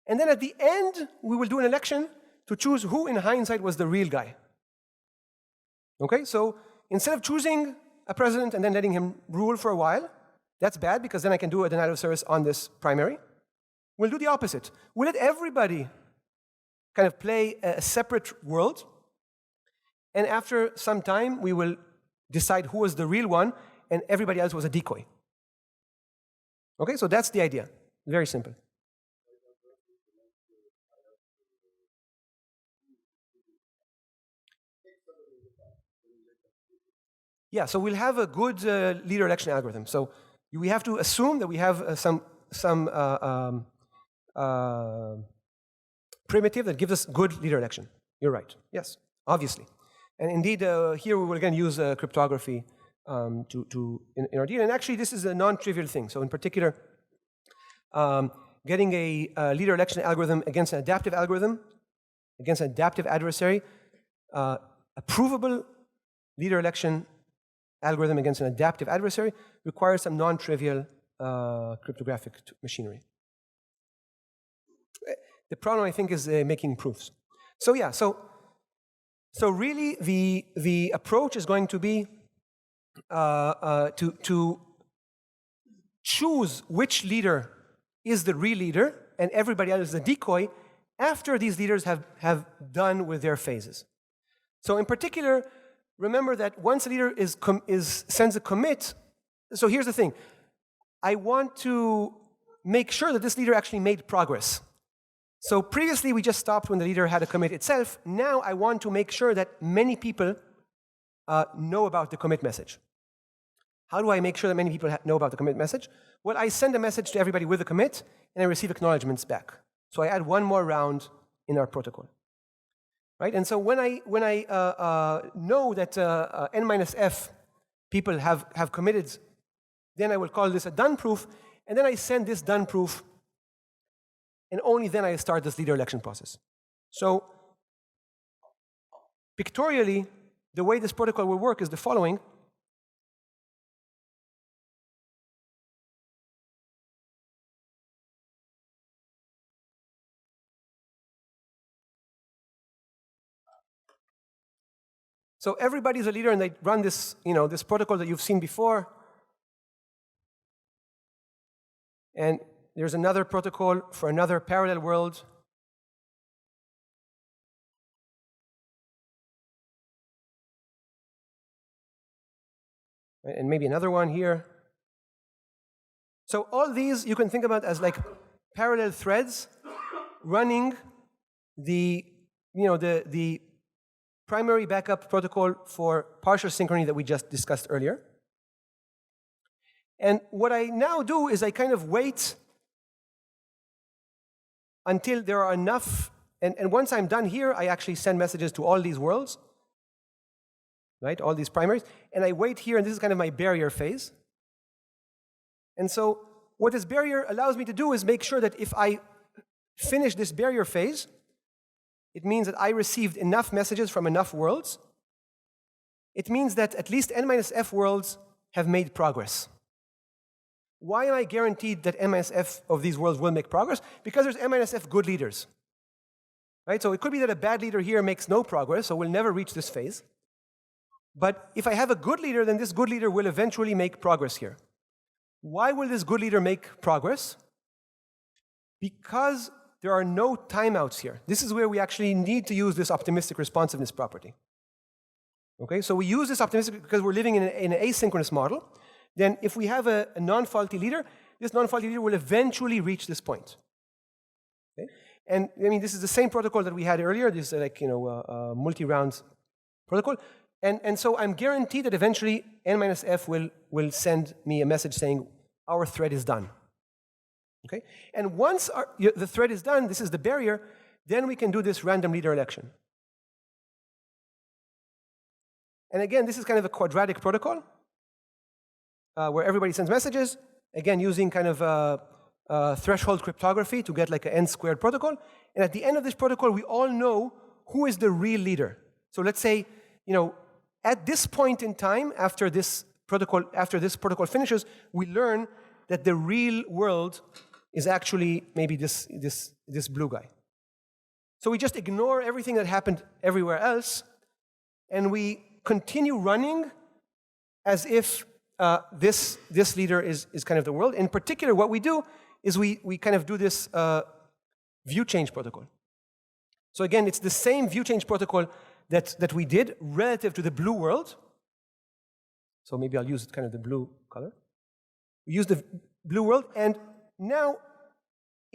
And then at the end, we will do an election to choose who in hindsight was the real guy. Okay, so instead of choosing a president and then letting him rule for a while, that's bad because then I can do a denial of service on this primary. We'll do the opposite. We'll let everybody kind of play a separate world, and after some time, we will decide who was the real one, and everybody else was a decoy. Okay, so that's the idea. Very simple. Yeah, so we'll have a good leader election algorithm. So we have to assume that we have some primitive that gives us good leader election. You're right. Yes, obviously. And indeed, here we will again use cryptography in our deal. And actually, this is a non-trivial thing. So in particular, getting a leader election algorithm against an adaptive algorithm, against an adaptive adversary, a provable leader election algorithm against an adaptive adversary requires some non-trivial cryptographic machinery. The problem, I think, is making proofs. So yeah, so really the approach is going to be to choose which leader is the real leader and everybody else is the decoy after these leaders have done with their phases. So in particular, remember that once a leader sends a commit, so here's the thing. I want to make sure that this leader actually made progress. So previously, we just stopped when the leader had a commit itself. Now I want to make sure that many people know about the commit message. How do I make sure that many people know about the commit message? Well, I send a message to everybody with a commit, and I receive acknowledgements back. So I add one more round in our protocol. Right? And so when I know that n-f people have committed, then I will call this a done proof, and then I send this done proof, and only then I start this leader election process. So pictorially, the way this protocol will work is the following. So everybody's a leader, and they run this, this protocol that you've seen before. And there's another protocol for another parallel world. And maybe another one here. So all these you can think about as like parallel threads running the primary backup protocol for partial synchrony that we just discussed earlier. And what I now do is I kind of wait until there are enough, and once I'm done here, I actually send messages to all these worlds, right, all these primaries, and I wait here, and this is kind of my barrier phase. And so what this barrier allows me to do is make sure that if I finish this barrier phase, it means that I received enough messages from enough worlds. It means that at least n-f worlds have made progress. Why am I guaranteed that n-f of these worlds will make progress? Because there's n-f good leaders. Right? So it could be that a bad leader here makes no progress, so we'll never reach this phase. But if I have a good leader, then this good leader will eventually make progress here. Why will this good leader make progress? Because there are no timeouts here. This is where we actually need to use this optimistic responsiveness property. Okay, so we use this optimistic because we're living in an asynchronous model. Then if we have a non-faulty leader, this non-faulty leader will eventually reach this point. Okay? And I mean, this is the same protocol that we had earlier, this multi-round protocol. And so I'm guaranteed that eventually n-f will send me a message saying, our thread is done. Okay? And once the thread is done, this is the barrier, then we can do this random leader election. And again, this is kind of a quadratic protocol where everybody sends messages, again, using kind of threshold cryptography to get like an n-squared protocol. And at the end of this protocol, we all know who is the real leader. So let's say, at this point in time, after this protocol, after this protocol finishes, we learn that the real world is actually maybe this blue guy. So we just ignore everything that happened everywhere else, and we continue running as if this leader is kind of the world. In particular, what we do is we kind of do this view change protocol. So again, it's the same view change protocol that we did relative to the blue world. So maybe I'll use kind of the blue color. We use the blue world, and now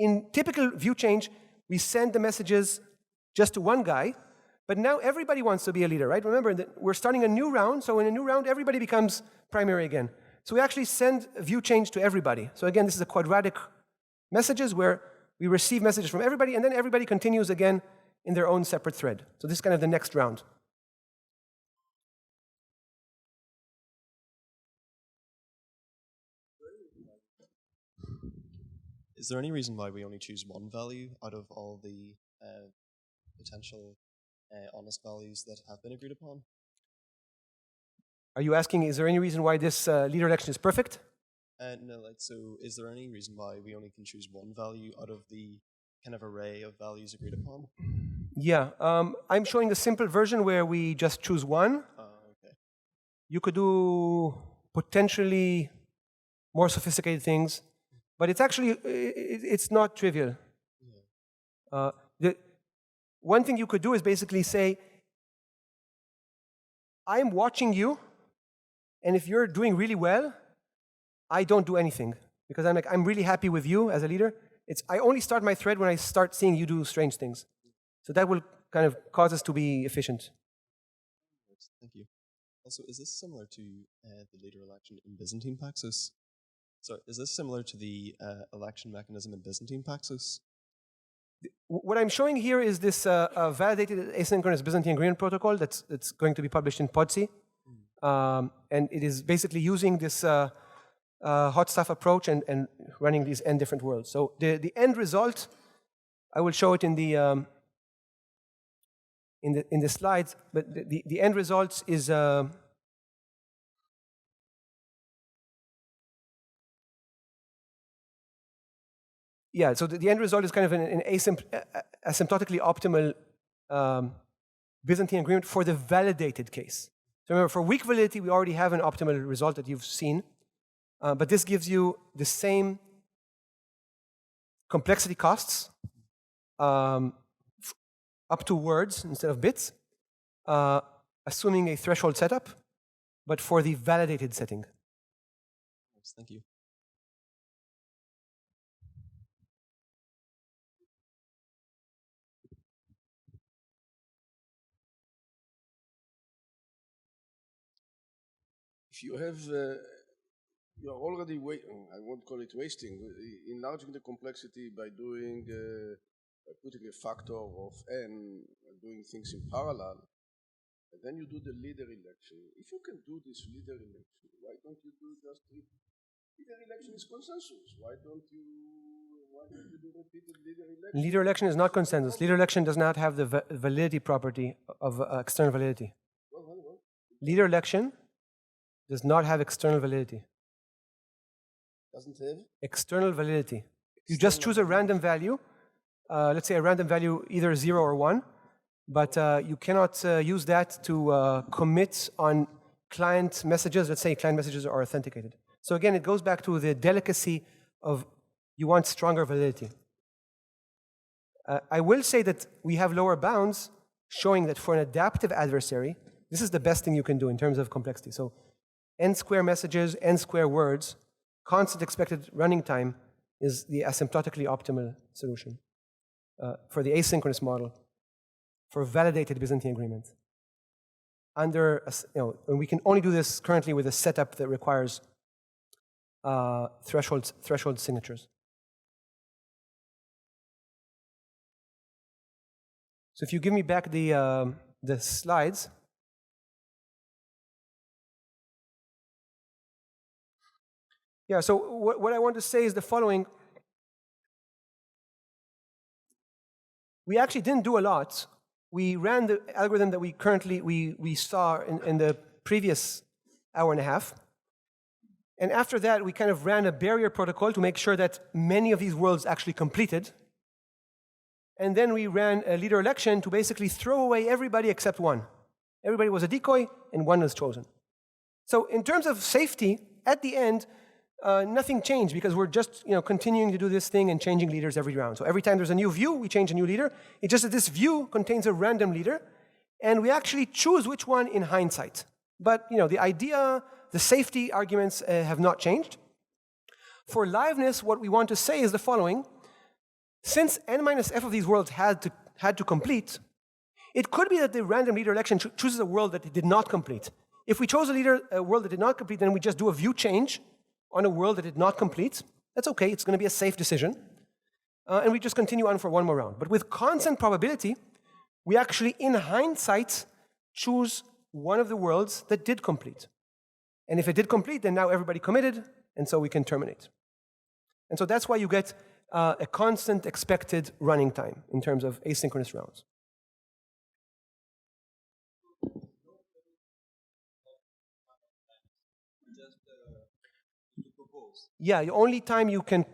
in typical view change, we send the messages just to one guy, but now everybody wants to be a leader, right? Remember that we're starting a new round, so in a new round, everybody becomes primary again. So we actually send view change to everybody. So again, this is a quadratic messages where we receive messages from everybody, and then everybody continues again in their own separate thread. So this is kind of the next round. Is there any reason why we only choose one value out of all the potential honest values that have been agreed upon? Are you asking, is there any reason why this leader election is perfect? No, so is there any reason why we only can choose one value out of the kind of array of values agreed upon? Yeah, I'm showing the simple version where we just choose one. Okay. You could do potentially more sophisticated things, but it's actually, it's not trivial. Yeah. The one thing you could do is basically say, I'm watching you, and if you're doing really well, I don't do anything. Because I'm like, I'm really happy with you as a leader. I only start my thread when I start seeing you do strange things. So that will kind of cause us to be efficient. Thank you. Also, is this similar to the leader election in Byzantine Paxos? So is this similar to the election mechanism in Byzantine Paxos? What I'm showing here is this validated asynchronous Byzantine agreement protocol that's going to be published in PODC. And it is basically using this hot stuff approach and running these n different worlds. So the end result, I will show it in the slides, but the end result is yeah, so the end result is kind of an asymptotically optimal Byzantine agreement for the validated case. So remember, for weak validity, we already have an optimal result that you've seen, but this gives you the same complexity costs up to words instead of bits, assuming a threshold setup, but for the validated setting. Thank you. If you have, you are already I won't call it wasting, enlarging the complexity by doing, putting a factor of n, doing things in parallel, and then you do the leader election. If you can do this leader election, why don't you do just leader election is consensus? Why don't you do repeated leader election? Leader election is not consensus. Leader election does not have the validity property of external validity. Well. Leader election does not have external validity. Doesn't have? External validity. You just choose a random value, let's say a random value either 0 or 1, but you cannot use that to commit on client messages. Let's say client messages are authenticated. So again, it goes back to the delicacy of you want stronger validity. I will say that we have lower bounds showing that for an adaptive adversary, this is the best thing you can do in terms of complexity. So n square messages, n square words, constant expected running time is the asymptotically optimal solution for the asynchronous model for validated Byzantine agreement. And we can only do this currently with a setup that requires threshold signatures. So if you give me back the slides. Yeah, so what I want to say is the following. We actually didn't do a lot. We ran the algorithm that we saw in the previous hour and a half. And after that, we kind of ran a barrier protocol to make sure that many of these worlds actually completed. And then we ran a leader election to basically throw away everybody except one. Everybody was a decoy, and one was chosen. So in terms of safety, at the end, nothing changed because we're just continuing to do this thing and changing leaders every round. So every time there's a new view, we change a new leader. It's just that this view contains a random leader, and we actually choose which one in hindsight. But the idea, the safety arguments have not changed. For liveness, what we want to say is the following. Since n minus f of these worlds had to complete, it could be that the random leader election chooses a world that it did not complete. If we chose a world that did not complete, then we just do a view change on a world that did not complete. That's okay, it's going to be a safe decision. And we just continue on for one more round. But with constant probability, we actually, in hindsight, choose one of the worlds that did complete. And if it did complete, then now everybody committed, and so we can terminate. And so that's why you get a constant expected running time in terms of asynchronous rounds. Yeah, the only time you can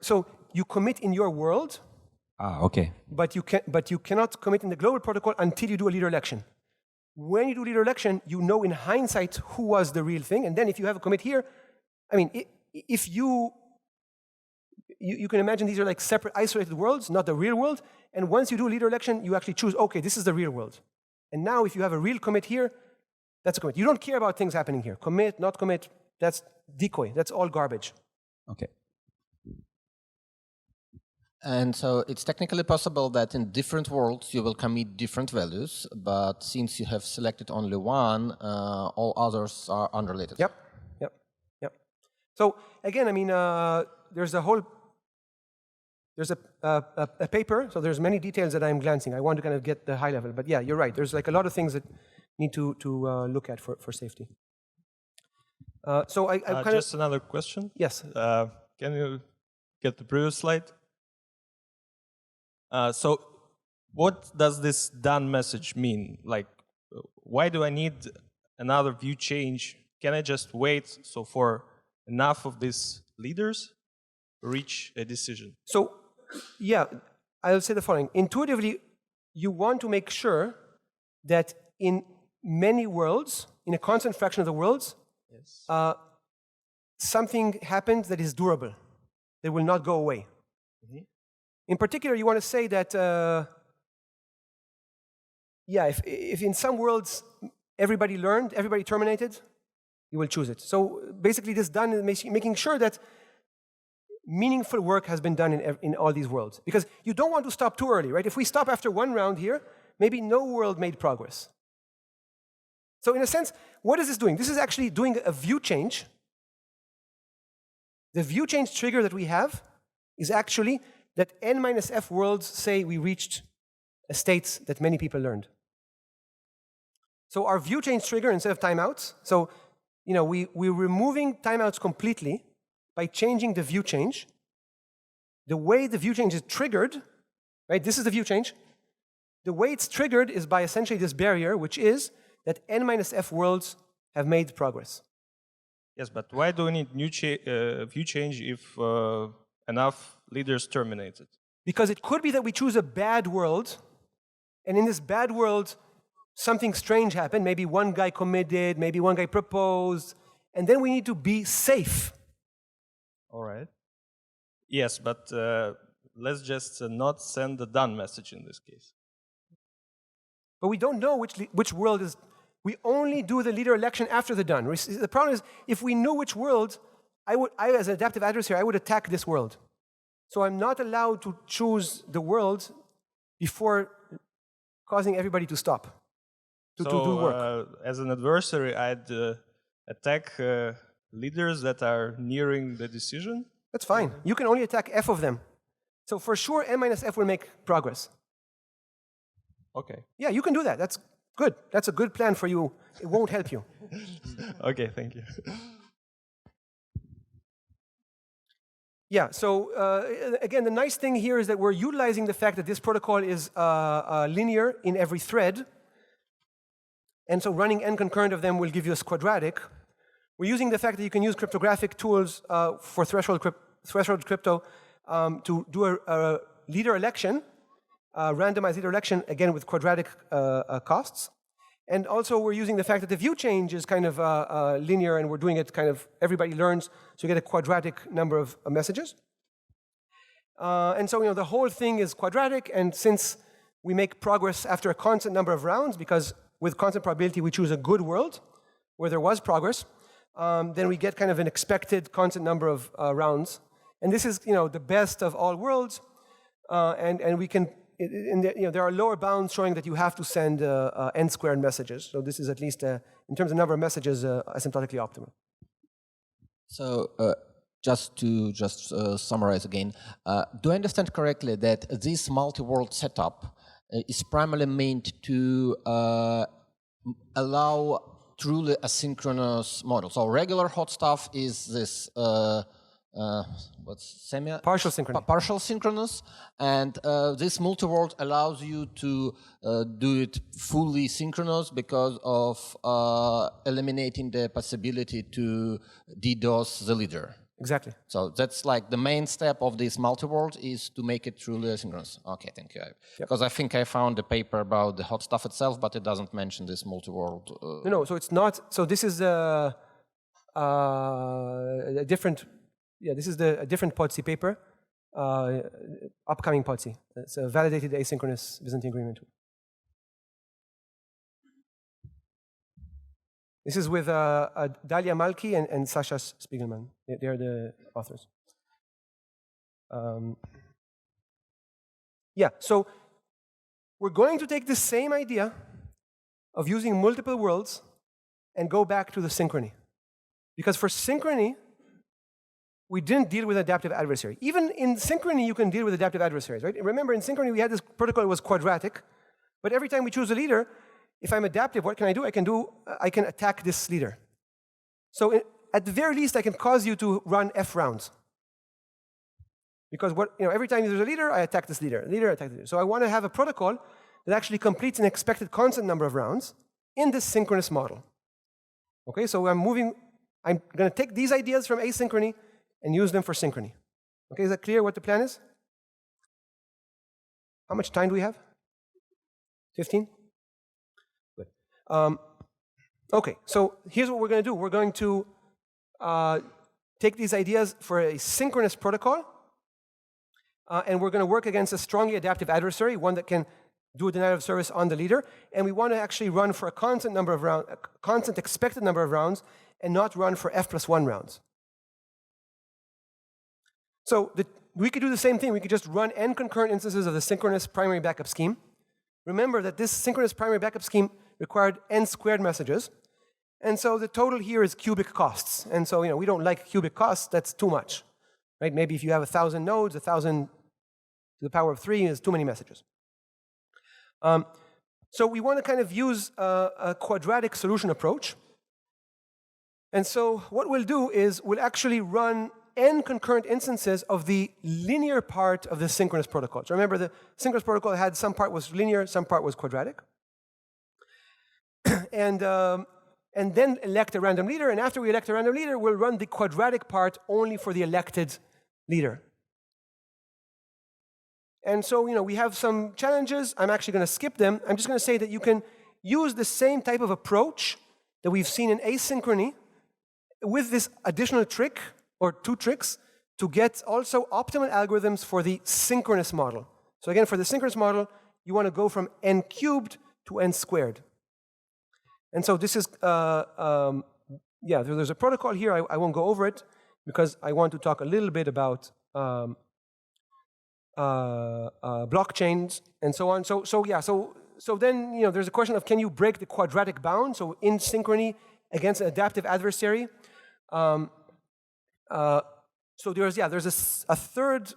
so you commit in your world. Okay. But you cannot commit in the global protocol until you do a leader election. When you do leader election, you know in hindsight who was the real thing, and then if you have a commit here, I mean, if you can imagine these are like separate, isolated worlds, not the real world. And once you do a leader election, you actually choose, okay, this is the real world. And now if you have a real commit here, that's a commit. You don't care about things happening here. Commit, not commit, that's decoy. That's all garbage. Okay. And so it's technically possible that in different worlds you will commit different values, but since you have selected only one, all others are unrelated. Yep. So again, I mean, there's a paper, so there's many details that I'm glancing. I want to kind of get the high level, but yeah, you're right. There's like a lot of things that need to look at for safety. So I kind of just another question. Yes. Can you get the previous slide? So what does this done message mean? Like, why do I need another view change? Can I just wait for enough of these leaders reach a decision? So, yeah, I'll say the following. Intuitively, you want to make sure that in many worlds, in a constant fraction of the worlds, yes, something happens that is durable, that will not go away. Mm-hmm. In particular, you want to say that, if in some worlds everybody learned, everybody terminated, you will choose it. So basically this done is making sure that meaningful work has been done in all these worlds. Because you don't want to stop too early, right? If we stop after one round here, maybe no world made progress. So in a sense, what is this doing? This is actually doing a view change. The view change trigger that we have is actually that n minus f worlds say we reached a state that many people learned. So our view change trigger instead of timeouts, so we're removing timeouts completely by changing the view change. The way the view change is triggered, right? This is the view change. The way it's triggered is by essentially this barrier, which is that n minus f worlds have made progress. Yes, but why do we need new view change if enough leaders terminated? Because it could be that we choose a bad world, and in this bad world, something strange happened. Maybe one guy committed, maybe one guy proposed, and then we need to be safe. All right. Yes, but let's just not send the done message in this case. But we don't know which world is. We only do the leader election after the done. The problem is, if we knew which world, I as an adaptive adversary, I would attack this world. So I'm not allowed to choose the world before causing everybody to stop. To do work. As an adversary, I'd attack leaders that are nearing the decision? That's fine. You can only attack f of them. So for sure, n minus f will make progress. Okay. Yeah, you can do that. That's good. That's a good plan for you. It won't help you. Okay, thank you. Yeah, so again, the nice thing here is that we're utilizing the fact that this protocol is linear in every thread. And so running n concurrent of them will give you a quadratic. We're using the fact that you can use cryptographic tools for threshold crypto to do a leader election, randomized leader election, again with quadratic costs. And also we're using the fact that the view change is kind of linear, and we're doing it kind of, everybody learns, so you get a quadratic number of messages. And so the whole thing is quadratic, and since we make progress after a constant number of rounds, because with constant probability we choose a good world where there was progress, then we get kind of an expected constant number of rounds. And this is the best of all worlds, and we can, there are lower bounds showing that you have to send n squared messages. So this is at least, in terms of number of messages, asymptotically optimal. So just to summarize again, do I understand correctly that this multi-world setup is primarily meant to allow truly asynchronous model? So regular hot stuff is this partial synchronous, and this multi-world allows you to do it fully synchronous because of eliminating the possibility to DDoS the leader. Exactly. So that's like the main step of this multi-world is to make it truly asynchronous. Okay, thank you. Because I think I found a paper about the hot stuff itself, but it doesn't mention this multi-world. No, so it's not. So this is a different. Yeah, this is a different PODC paper, upcoming PODC. It's a validated asynchronous Byzantine agreement. This is with Dalia Malki and Sasha Spiegelman. They are the authors. Yeah, so we're going to take the same idea of using multiple worlds and go back to the synchrony. Because for synchrony, we didn't deal with adaptive adversary. Even in synchrony, you can deal with adaptive adversaries, right? Remember, in synchrony, we had this protocol that was quadratic, but every time we choose a leader, if I'm adaptive, what can I do? I can attack this leader. So at the very least, I can cause you to run F rounds. Because every time there's a leader, I attack this leader, attack this leader. So I want to have a protocol that actually completes an expected constant number of rounds in this synchronous model. Okay, so I'm going to take these ideas from asynchrony and use them for synchrony. Okay, is that clear what the plan is? How much time do we have? 15? Good. Okay, so here's what we're going to do. We're going to take these ideas for a synchronous protocol, and we're going to work against a strongly adaptive adversary, one that can do a denial of service on the leader, and we want to actually run for a constant number of rounds, a constant expected number of rounds, and not run for f+1 rounds. So we could do the same thing. We could just run n concurrent instances of the synchronous primary backup scheme. Remember that this synchronous primary backup scheme required n squared messages, and so the total here is cubic costs. And so we don't like cubic costs. That's too much, right? Maybe if you have 1,000 nodes, 1,000 to the power of 3 is too many messages. So we want to kind of use a quadratic solution approach. And so what we'll do is we'll actually run n concurrent instances of the linear part of the synchronous protocol. So remember, the synchronous protocol had some part was linear, some part was quadratic. And then elect a random leader. And after we elect a random leader, we'll run the quadratic part only for the elected leader. And so, we have some challenges. I'm actually going to skip them. I'm just going to say that you can use the same type of approach that we've seen in asynchrony with this additional trick, or two tricks, to get also optimal algorithms for the synchronous model. So again, for the synchronous model, you want to go from n cubed to n squared. And so this is, there's a protocol here. I won't go over it because I want to talk a little bit about blockchains and so on. So then there's a question of, can you break the quadratic bound? So in synchrony against an adaptive adversary. So there's a third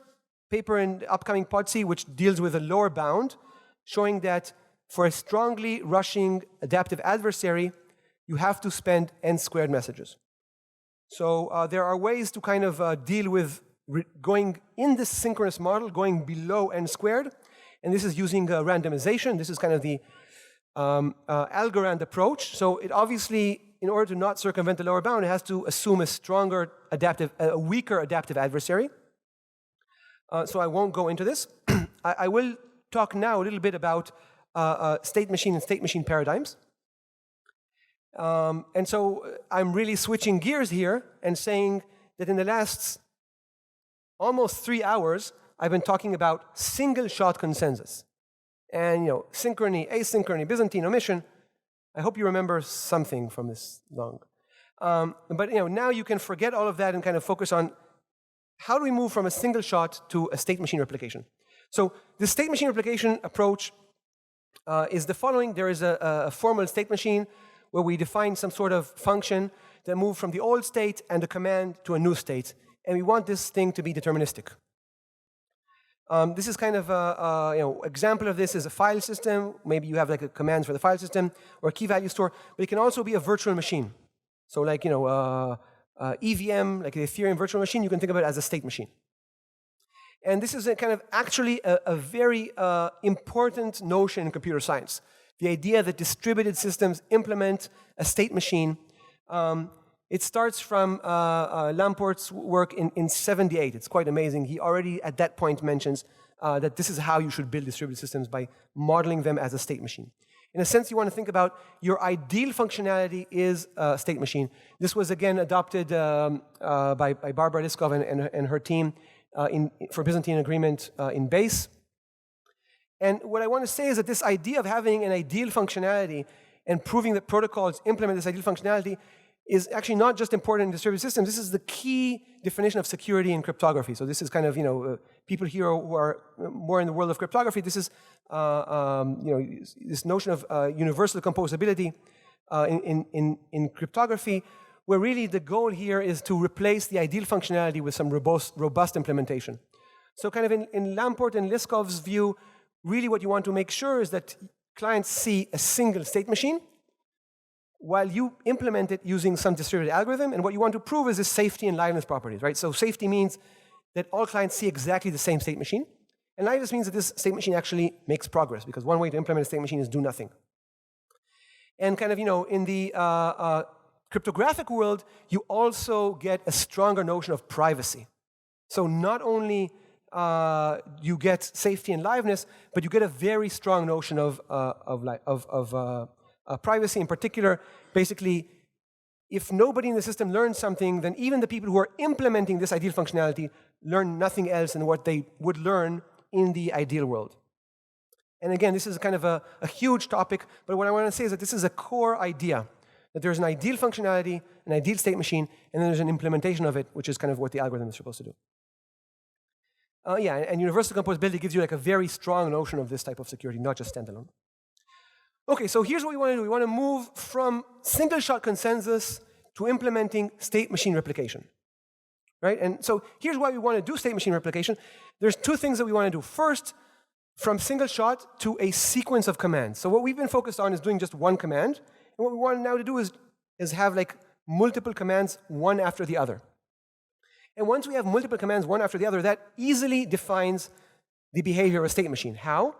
paper in the upcoming PODC which deals with a lower bound, showing that for a strongly rushing adaptive adversary, you have to spend n squared messages. So there are ways to kind of deal with going in this synchronous model, going below n squared, and this is using randomization. This is kind of the Algorand approach. So it obviously in order to not circumvent the lower bound, it has to assume a weaker adaptive adversary. So I won't go into this. I will talk now a little bit about state machine and state machine paradigms. And so I'm really switching gears here and saying that in the last almost 3 hours, I've been talking about single-shot consensus. And, synchrony, asynchrony, Byzantine, omission. I hope you remember something from this long. But, now you can forget all of that and kind of focus on how do we move from a single shot to a state machine replication. So the state machine replication approach is the following. There is a formal state machine where we define some sort of function that moves from the old state and the command to a new state. And we want this thing to be deterministic. This is kind of example of this is a file system. Maybe you have like a commands for the file system or a key value store, but it can also be a virtual machine. So like, EVM, like the Ethereum virtual machine, you can think of it as a state machine. And this is a kind of actually a very important notion in computer science. The idea that distributed systems implement a state machine. It starts from Lamport's work in 78. It's quite amazing. He already at that point mentions that this is how you should build distributed systems, by modeling them as a state machine. In a sense, you want to think about your ideal functionality is a state machine. This was again adopted by Barbara Liskov and her team for Byzantine agreement in base. And what I want to say is that this idea of having an ideal functionality and proving that protocols implement this ideal functionality is actually not just important in distributed systems. This is the key definition of security in cryptography. So this is kind of, people here who are more in the world of cryptography, this is, this notion of universal composability in cryptography, where really the goal here is to replace the ideal functionality with some robust implementation. So kind of in Lamport and Liskov's view, really what you want to make sure is that clients see a single state machine, while you implement it using some distributed algorithm, and what you want to prove is the safety and liveness properties, right? So safety means that all clients see exactly the same state machine, and liveness means that this state machine actually makes progress, because one way to implement a state machine is do nothing. And kind of, in the cryptographic world, you also get a stronger notion of privacy. So not only you get safety and liveness, but you get a very strong notion of privacy. In particular, basically, if nobody in the system learns something, then even the people who are implementing this ideal functionality learn nothing else than what they would learn in the ideal world. And again, this is kind of a huge topic, but what I want to say is that this is a core idea, that there's an ideal functionality, an ideal state machine, and then there's an implementation of it, which is kind of what the algorithm is supposed to do. And universal composability gives you like a very strong notion of this type of security, not just standalone. Okay, so here's what we want to do. We want to move from single-shot consensus to implementing state machine replication, right? And so here's why we want to do state machine replication. There's two things that we want to do. First, from single-shot to a sequence of commands. So what we've been focused on is doing just one command. And what we want now to do is have like multiple commands, one after the other. And once we have multiple commands, one after the other, that easily defines the behavior of a state machine. How?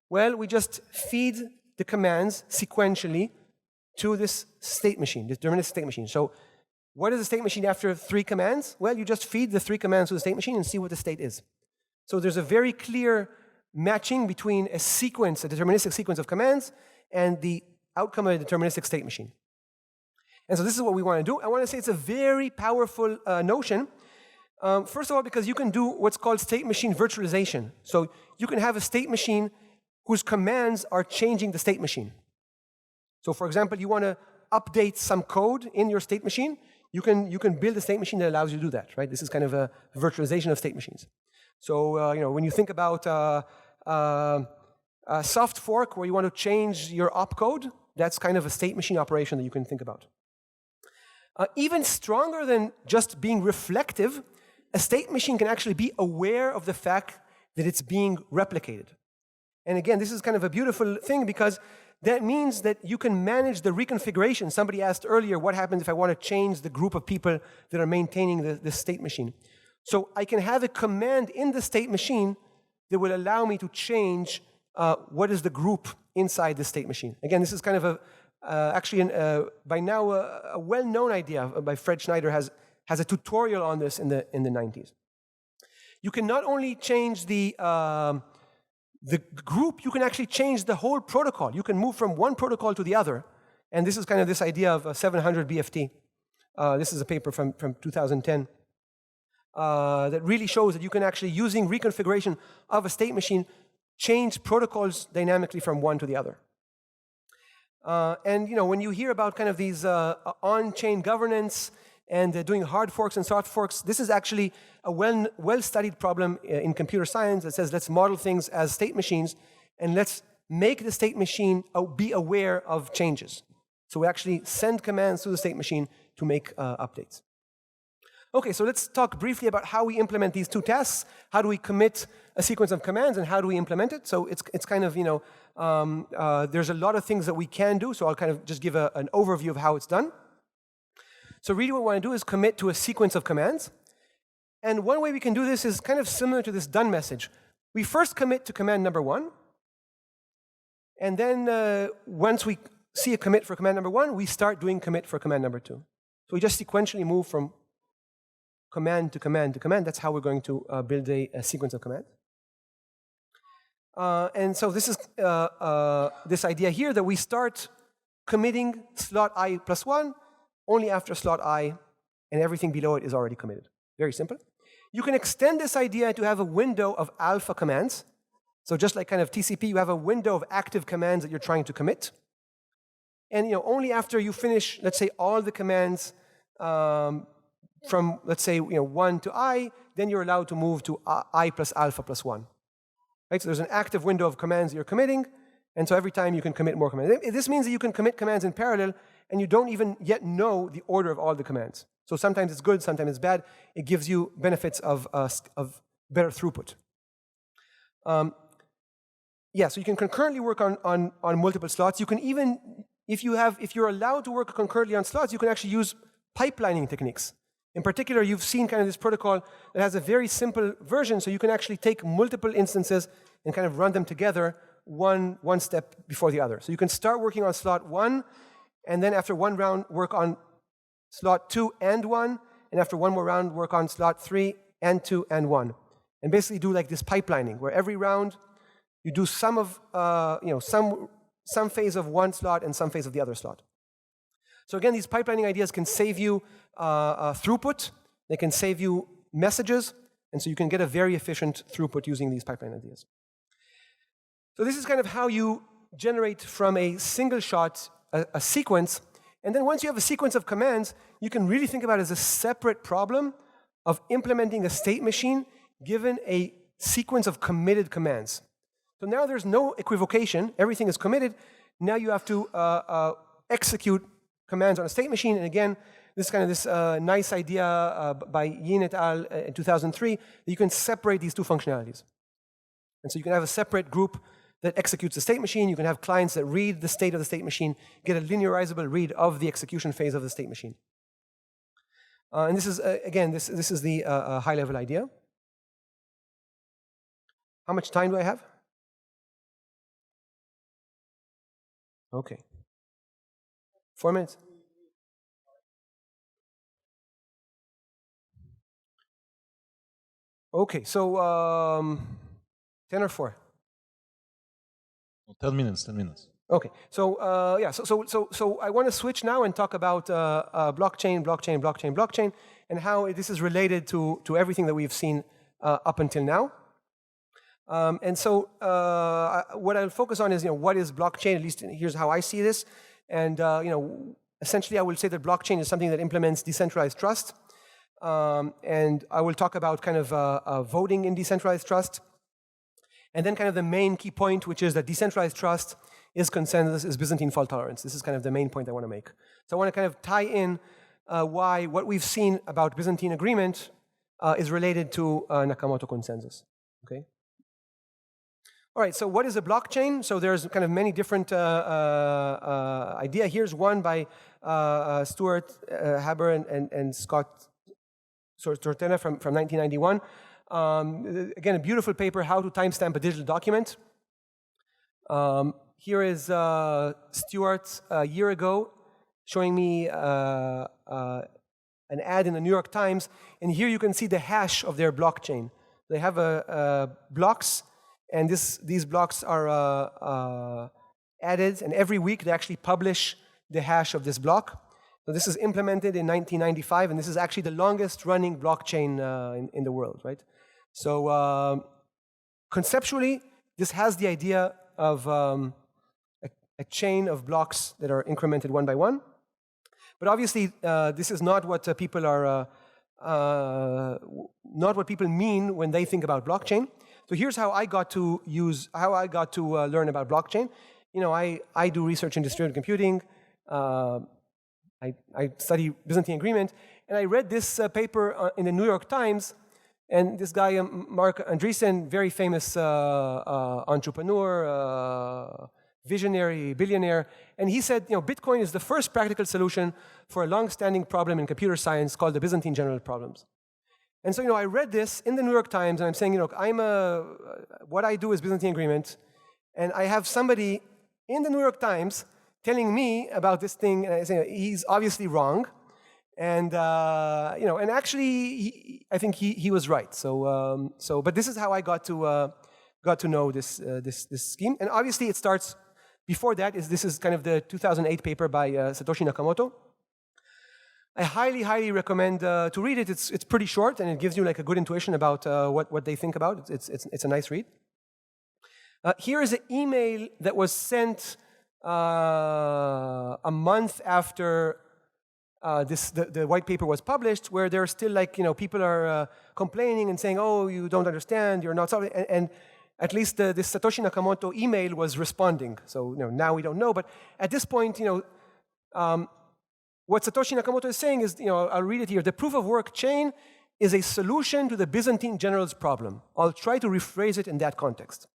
Well, we just feed the commands sequentially to this state machine, this deterministic state machine. So what is a state machine after 3 commands? Well, you just feed the 3 commands to the state machine and see what the state is. So there's a very clear matching between a sequence, a deterministic sequence of commands, and the outcome of a deterministic state machine. And so this is what we want to do. I want to say it's a very powerful notion. First of all, because you can do what's called state machine virtualization. So you can have a state machine whose commands are changing the state machine. So for example, you want to update some code in your state machine, you can build a state machine that allows you to do that, right? This is kind of a virtualization of state machines. So when you think about a soft fork where you want to change your opcode, that's kind of a state machine operation that you can think about. Even stronger than just being reflective, a state machine can actually be aware of the fact that it's being replicated. And again, this is kind of a beautiful thing, because that means that you can manage the reconfiguration. Somebody asked earlier, what happens if I want to change the group of people that are maintaining the state machine? So I can have a command in the state machine that will allow me to change what is the group inside the state machine. Again, this is kind of actually, by now, a well-known idea by Fred Schneider has a tutorial on this in the 90s. You can not only change the group, you can actually change the whole protocol. You can move from one protocol to the other. And this is kind of this idea of 700 BFT. This is a paper from 2010 that really shows that you can actually, using reconfiguration of a state machine, change protocols dynamically from one to the other. And when you hear about kind of these on-chain governance and doing hard forks and soft forks, this is actually a well-studied problem in computer science that says let's model things as state machines and let's make the state machine be aware of changes. So we actually send commands to the state machine to make updates. Okay, so let's talk briefly about how we implement these two tasks. How do we commit a sequence of commands and how do we implement it? So it's kind of, there's a lot of things that we can do, so I'll kind of just give an overview of how it's done. So really what we want to do is commit to a sequence of commands. And one way we can do this is kind of similar to this done message. We first commit to command number 1. And then once we see a commit for command number 1, we start doing commit for command number 2. So we just sequentially move from command to command to command. That's how we're going to build a sequence of commands. And so this is this idea here that we start committing slot I plus 1 only after slot I, and everything below it is already committed. Very simple. You can extend this idea to have a window of alpha commands. So just like kind of TCP, you have a window of active commands that you're trying to commit. And only after you finish, let's say, all the commands from, let's say, 1 to I, then you're allowed to move to I plus alpha plus 1. Right? So there's an active window of commands that you're committing, and so every time you can commit more commands. This means that you can commit commands in parallel, and you don't even yet know the order of all the commands. So sometimes it's good, sometimes it's bad. It gives you benefits of better throughput. Yeah, so you can concurrently work on multiple slots. You can even, if you're allowed to work concurrently on slots, you can actually use pipelining techniques. In particular, you've seen kind of this protocol that has a very simple version, so you can actually take multiple instances and kind of run them together one step before the other. So you can start working on slot 1, and then after one round, work on slot 2 and 1, and after one more round, work on slot 3 and 2 and 1. And basically do like this pipelining, where every round you do some of, some phase of one slot and some phase of the other slot. So again, these pipelining ideas can save you throughput, they can save you messages, and so you can get a very efficient throughput using these pipeline ideas. So this is kind of how you generate from a single shot a sequence, and then once you have a sequence of commands, you can really think about it as a separate problem of implementing a state machine given a sequence of committed commands. So now there's no equivocation, everything is committed. Now you have to execute commands on a state machine, and again, this is kind of this nice idea by Yin et al. In 2003, that you can separate these two functionalities. And so you can have a separate group that executes the state machine. You can have clients that read the state of the state machine, get a linearizable read of the execution phase of the state machine. And this is, again, this is the high-level idea. How much time do I have? Okay. 4 minutes. Okay, so 10 or 4? 10 minutes, 10 minutes. Okay, so yeah, so I want to switch now and talk about blockchain, and how this is related to everything that we've seen up until now. And so what I'll focus on is, what is blockchain? At least here's how I see this. And essentially, I will say that blockchain is something that implements decentralized trust. And I will talk about kind of voting in decentralized trust. And then kind of the main key point, which is that decentralized trust is consensus, is Byzantine fault tolerance. This is kind of the main point I want to make. So I want to kind of tie in why what we've seen about Byzantine agreement is related to Nakamoto consensus. Okay. All right, so what is a blockchain? So there's kind of many different idea. Here's one by Stuart Haber and Scott Sortena from 1991. Again, a beautiful paper, How to Timestamp a Digital Document. Here is Stuart a year ago showing me an ad in the New York Times, and here you can see the hash of their blockchain. They have blocks, and these blocks are added, and every week they actually publish the hash of this block. So this is implemented in 1995, and this is actually the longest running blockchain in the world, right? So conceptually, this has the idea of a chain of blocks that are incremented one by one. But obviously, this is not what people are, not what people mean when they think about blockchain. So here's how I got to learn about blockchain. You know, I do research in distributed computing. I study Byzantine agreement, and I read this paper in the New York Times, and this guy, Mark Andreessen, very famous entrepreneur, visionary, billionaire, and he said, you know, Bitcoin is the first practical solution for a long-standing problem in computer science called the Byzantine general problems. And so, you know, I read this in the New York Times, and I'm saying, you know, what I do is Byzantine agreement, and I have somebody in the New York Times telling me about this thing, and I say he's obviously wrong, and you know, and actually, I think he was right. So, but this is how I got to know this scheme, and obviously it starts. Before that, this is kind of the 2008 paper by Satoshi Nakamoto. I highly recommend to read it. It's pretty short, and it gives you like a good intuition about what they think about. It's a nice read. Here is an email that was sent a month after the white paper was published, where there's still like, you know, people are complaining and saying, oh, you don't understand, you're not solving, and at least this Satoshi Nakamoto email was responding. So, you know, now we don't know, but at this point, you know, what Satoshi Nakamoto is saying is, you know, I'll read it here. The proof of work chain is a solution to the Byzantine general's problem. I'll try to rephrase it in that context.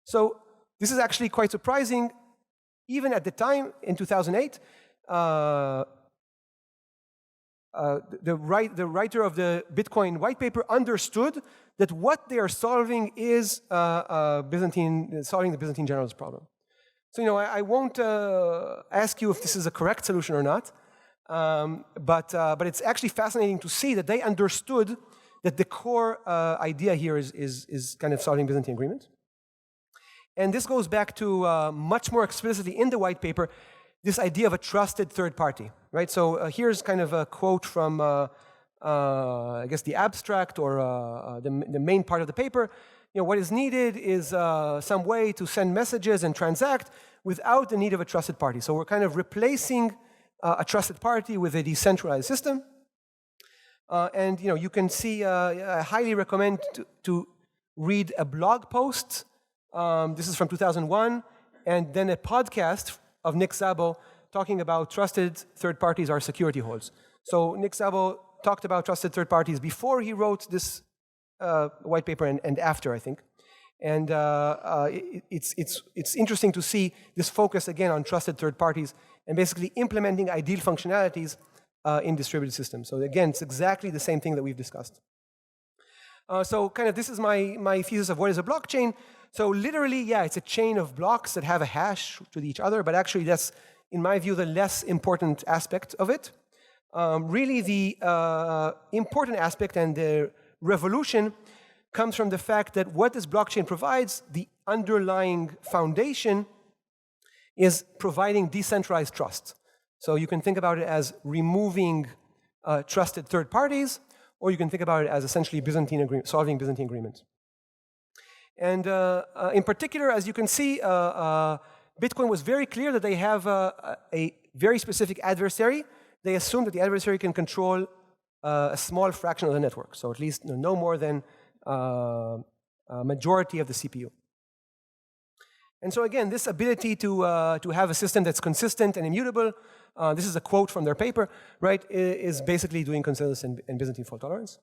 So this is actually quite surprising. Even at the time, in 2008, the writer of the Bitcoin white paper understood that what they are solving is solving the Byzantine general's problem. So, you know, I won't ask you if this is a correct solution or not, but it's actually fascinating to see that they understood that the core idea here is kind of solving Byzantine agreement. And this goes back to much more explicitly in the white paper, this idea of a trusted third party, right? So here's kind of a quote from, I guess, the abstract or the main part of the paper. You know, what is needed is some way to send messages and transact without the need of a trusted party. So we're kind of replacing a trusted party with a decentralized system. And, you know, you can see, I highly recommend to read a blog post. This is from 2001, and then a podcast of Nick Szabo talking about trusted third parties are security holes. So Nick Szabo talked about trusted third parties before he wrote this white paper and after, I think. And it's interesting to see this focus again on trusted third parties and basically implementing ideal functionalities in distributed systems. So again, it's exactly the same thing that we've discussed. So kind of this is my thesis of what is a blockchain. So literally, yeah, it's a chain of blocks that have a hash to each other, but actually that's, in my view, the less important aspect of it. Really, the important aspect and the revolution comes from the fact that what this blockchain provides, the underlying foundation, is providing decentralized trust. So you can think about it as removing trusted third parties, or you can think about it as essentially solving Byzantine agreements. And in particular, as you can see, Bitcoin was very clear that they have a very specific adversary. They assume that the adversary can control a small fraction of the network, so at least no more than a majority of the CPU. And so again, this ability to have a system that's consistent and immutable, this is a quote from their paper, right, is basically doing consensus and Byzantine fault tolerance.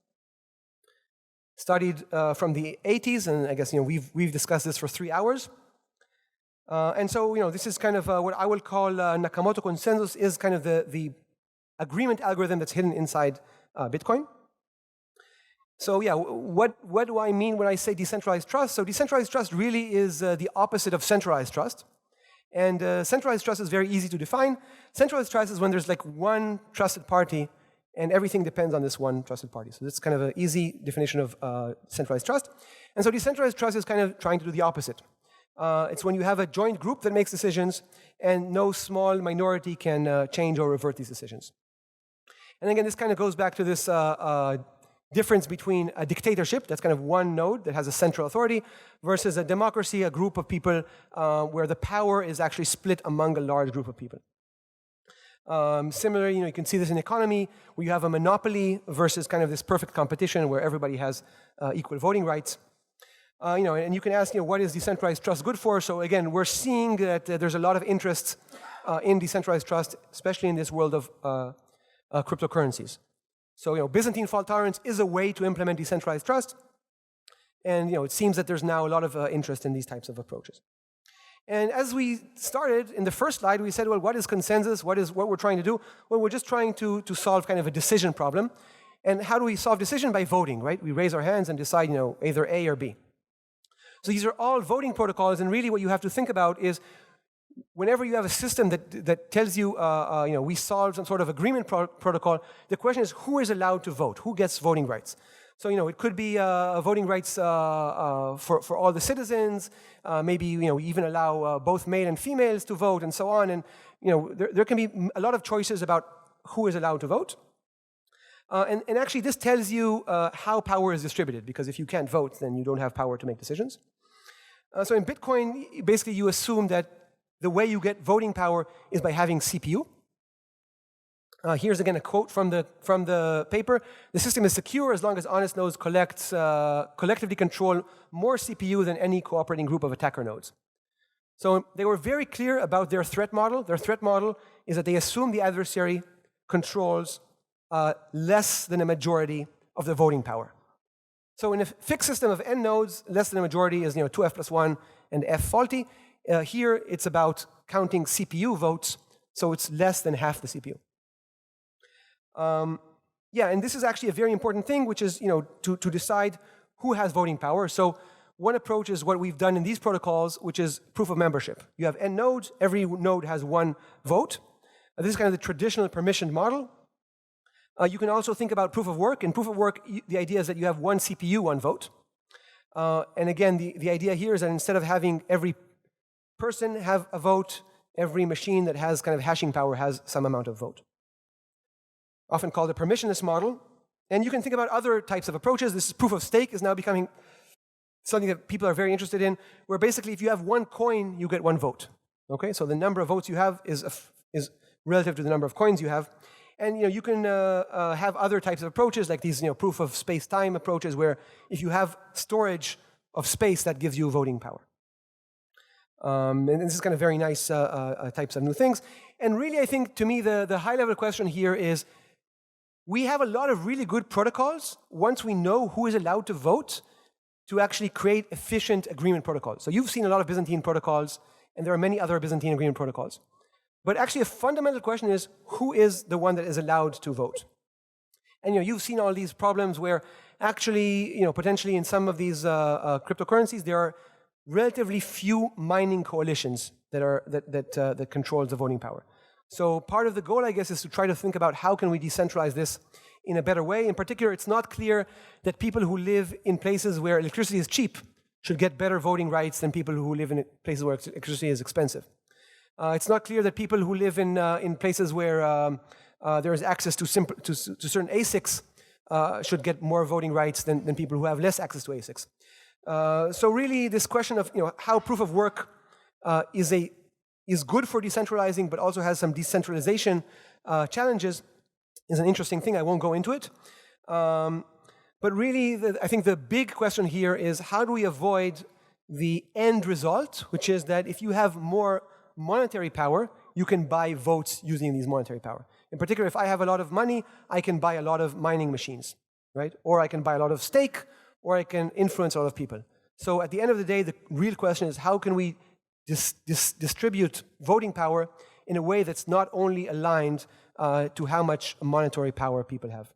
Studied from the 80s, and I guess, you know, we've discussed this for 3 hours. And so, you know, this is kind of what I will call Nakamoto consensus is kind of the agreement algorithm that's hidden inside Bitcoin. So yeah, what do I mean when I say decentralized trust? So decentralized trust really is the opposite of centralized trust. And centralized trust is very easy to define. Centralized trust is when there's like one trusted party and everything depends on this one trusted party. So that's kind of an easy definition of centralized trust. And so decentralized trust is kind of trying to do the opposite. It's when you have a joint group that makes decisions and no small minority can change or revert these decisions. And again, this kind of goes back to this difference between a dictatorship, that's kind of one node that has a central authority, versus a democracy, a group of people where the power is actually split among a large group of people. Similarly, you can see this in economy, where you have a monopoly versus kind of this perfect competition where everybody has equal voting rights. And you can ask, what is decentralized trust good for? So again, we're seeing that there's a lot of interest in decentralized trust, especially in this world of cryptocurrencies. So, Byzantine fault tolerance is a way to implement decentralized trust. And, it seems that there's now a lot of interest in these types of approaches. And as we started in the first slide, we said, well, what is consensus? What we're trying to do? Well, we're just trying to solve kind of a decision problem. And how do we solve decision? By voting, right? We raise our hands and decide, either A or B. So these are all voting protocols, and really what you have to think about is whenever you have a system that tells you, we solve some sort of agreement protocol, the question is who is allowed to vote? Who gets voting rights? So, it could be voting rights for all the citizens. Maybe, we even allow both male and females to vote and so on. And, there can be a lot of choices about who is allowed to vote. And actually, this tells you how power is distributed, because if you can't vote, then you don't have power to make decisions. So in Bitcoin, basically, you assume that the way you get voting power is by having CPU. Here's again a quote from the paper. The system is secure as long as honest nodes collectively control more CPU than any cooperating group of attacker nodes. So they were very clear about their threat model. Their threat model is that they assume the adversary controls less than a majority of the voting power. So in a fixed system of n nodes, less than a majority is 2f plus 1 and f faulty. Here, it's about counting CPU votes, so it's less than half the CPU. And this is actually a very important thing, which is to decide who has voting power. So one approach is what we've done in these protocols, which is proof of membership. You have n nodes, every node has one vote. This is kind of the traditional permissioned model. You can also think about proof of work. In proof of work, the idea is that you have one CPU, one vote. And again, the idea here is that instead of having every person have a vote, every machine that has kind of hashing power has some amount of vote. Often called a permissionless model. And you can think about other types of approaches. This proof of stake is now becoming something that people are very interested in, where basically if you have one coin, you get one vote. Okay, so the number of votes you have is relative to the number of coins you have. And you can have other types of approaches, like these proof of space-time approaches, where if you have storage of space, that gives you voting power. And this is kind of very nice types of new things. And really, I think, to me, the high-level question here is, we have a lot of really good protocols, once we know who is allowed to vote, to actually create efficient agreement protocols. So you've seen a lot of Byzantine protocols, and there are many other Byzantine agreement protocols. But actually, a fundamental question is, who is the one that is allowed to vote? And you've seen all these problems where actually, potentially in some of these cryptocurrencies, there are relatively few mining coalitions that controls the voting power. So part of the goal, I guess, is to try to think about how can we decentralize this in a better way. In particular, it's not clear that people who live in places where electricity is cheap should get better voting rights than people who live in places where electricity is expensive. It's not clear that people who live in places where there is access to certain ASICs should get more voting rights than people who have less access to ASICs. So really, this question of how proof of work is good for decentralizing, but also has some decentralization challenges, is an interesting thing. I won't go into it. But really, I think the big question here is, how do we avoid the end result, which is that if you have more monetary power, you can buy votes using these monetary power. In particular, if I have a lot of money, I can buy a lot of mining machines, right? Or I can buy a lot of stake, or I can influence a lot of people. So at the end of the day, the real question is, how can we distribute voting power in a way that's not only aligned to how much monetary power people have?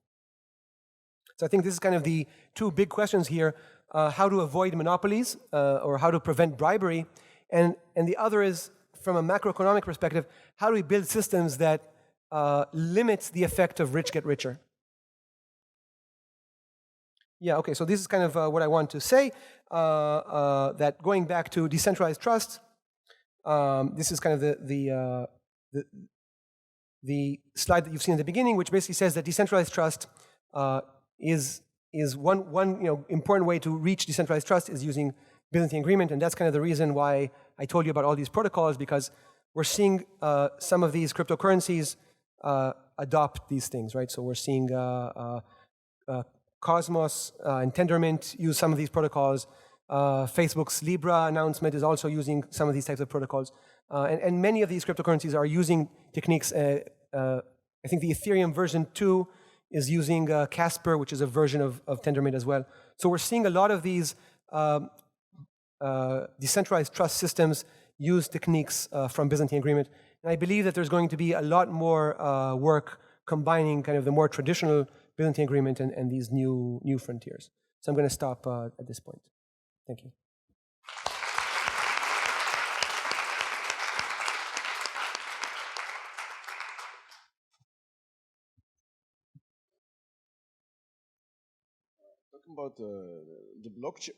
So I think this is kind of the two big questions here, how to avoid monopolies or how to prevent bribery. And the other is from a macroeconomic perspective, how do we build systems that limit the effect of rich get richer? Yeah, okay, so this is kind of what I want to say, that going back to decentralized trust, this is kind of the slide that you've seen at the beginning, which basically says that decentralized trust is one important way to reach decentralized trust is using Byzantine agreement, and that's kind of the reason why I told you about all these protocols, because we're seeing some of these cryptocurrencies adopt these things, right? So we're seeing Cosmos and Tendermint use some of these protocols. Facebook's Libra announcement is also using some of these types of protocols. And many of these cryptocurrencies are using techniques. I think the Ethereum version 2 is using Casper, which is a version of Tendermint as well. So we're seeing a lot of these decentralized trust systems use techniques from Byzantine agreement. And I believe that there's going to be a lot more work combining kind of the more traditional Byzantine agreement and these new frontiers. So I'm going to stop at this point. Thank you. Talking about the blockchain.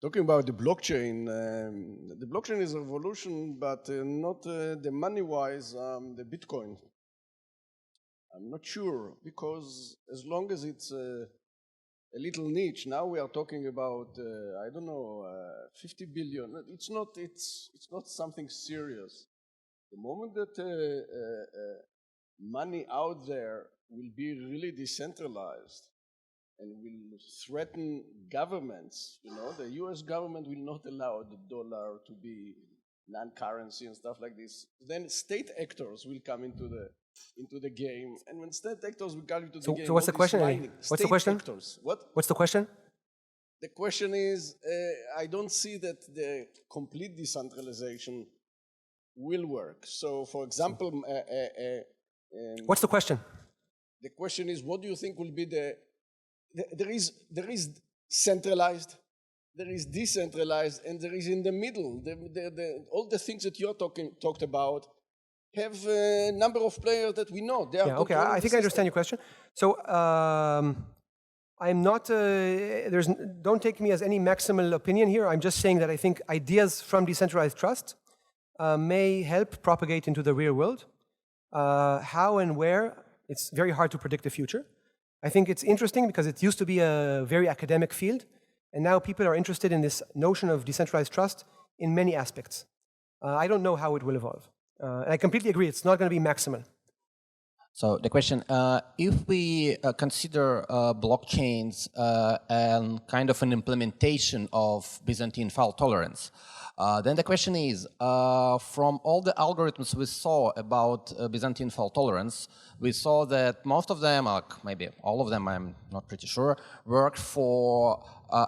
Talking about the blockchain is a revolution, but not the money-wise, the Bitcoin. I'm not sure, because as long as it's a little niche, now we are talking about, I don't know, 50 billion. It's not something serious. The moment that money out there will be really decentralized, and will threaten governments. The US government will not allow the dollar to be non-currency and stuff like this. Then state actors will come into the game. And when state actors will come into the game... So what's the question? What's the question? What's the question? The question is, I don't see that the complete decentralization will work. So, for example... what's the question? The question is, what do you think will be the... There is centralized, there is decentralized, and there is in the middle. All the things that you're talked about have a number of players that we know. They are okay, I think I understand your question. So I'm not, don't take me as any maximal opinion here. I'm just saying that I think ideas from decentralized trust may help propagate into the real world. How and where, it's very hard to predict the future. I think it's interesting because it used to be a very academic field, and now people are interested in this notion of decentralized trust in many aspects. I don't know how it will evolve. And I completely agree, it's not going to be maximal. So the question, if we consider blockchains and kind of an implementation of Byzantine fault tolerance, then the question is, from all the algorithms we saw about Byzantine fault tolerance, we saw that most of them, maybe all of them, I'm not pretty sure, worked for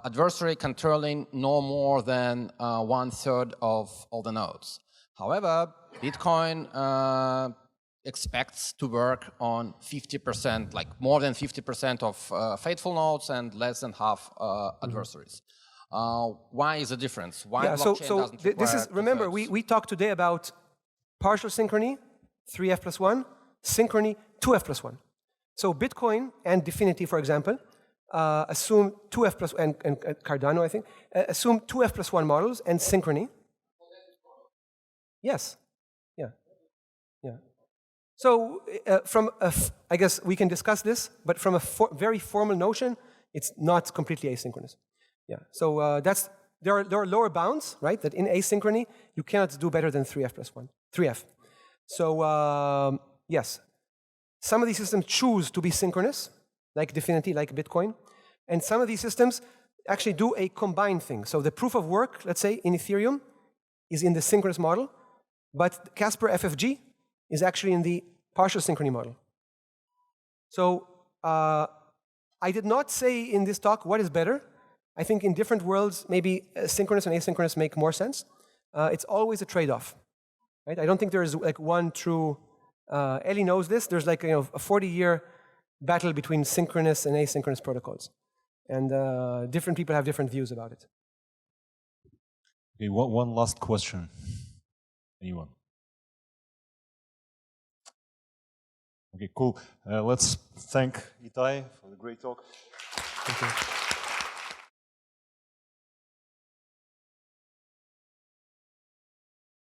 adversary controlling no more than 1/3 of all the nodes. However, Bitcoin expects to work on 50%, like more than 50% of faithful nodes and less than half adversaries. Why is the difference? Why blockchain doesn't require this is, remember, we talked today about partial synchrony, 3f+1, synchrony, 2f+1. So Bitcoin and Dfinity, for example, assume 2f+, and Cardano, I think, assume 2f+1 models and synchrony. Yes. Yeah. So I guess we can discuss this, but from a very formal notion, it's not completely asynchronous. Yeah. So there are lower bounds, right? That in asynchrony you cannot do better than 3f+1, 3f. So yes, some of these systems choose to be synchronous, like Dfinity, like Bitcoin, and some of these systems actually do a combined thing. So the proof of work, let's say in Ethereum, is in the synchronous model, but Casper FFG is actually in the partial synchrony model. So I did not say in this talk what is better. I think in different worlds, maybe synchronous and asynchronous make more sense. It's always a trade-off, right? I don't think there is like one true, Eli knows this, there's like a 40-year battle between synchronous and asynchronous protocols. And different people have different views about it. Okay, one last question. Anyone? Okay, cool. Let's thank Ittai for the great talk. Thank you.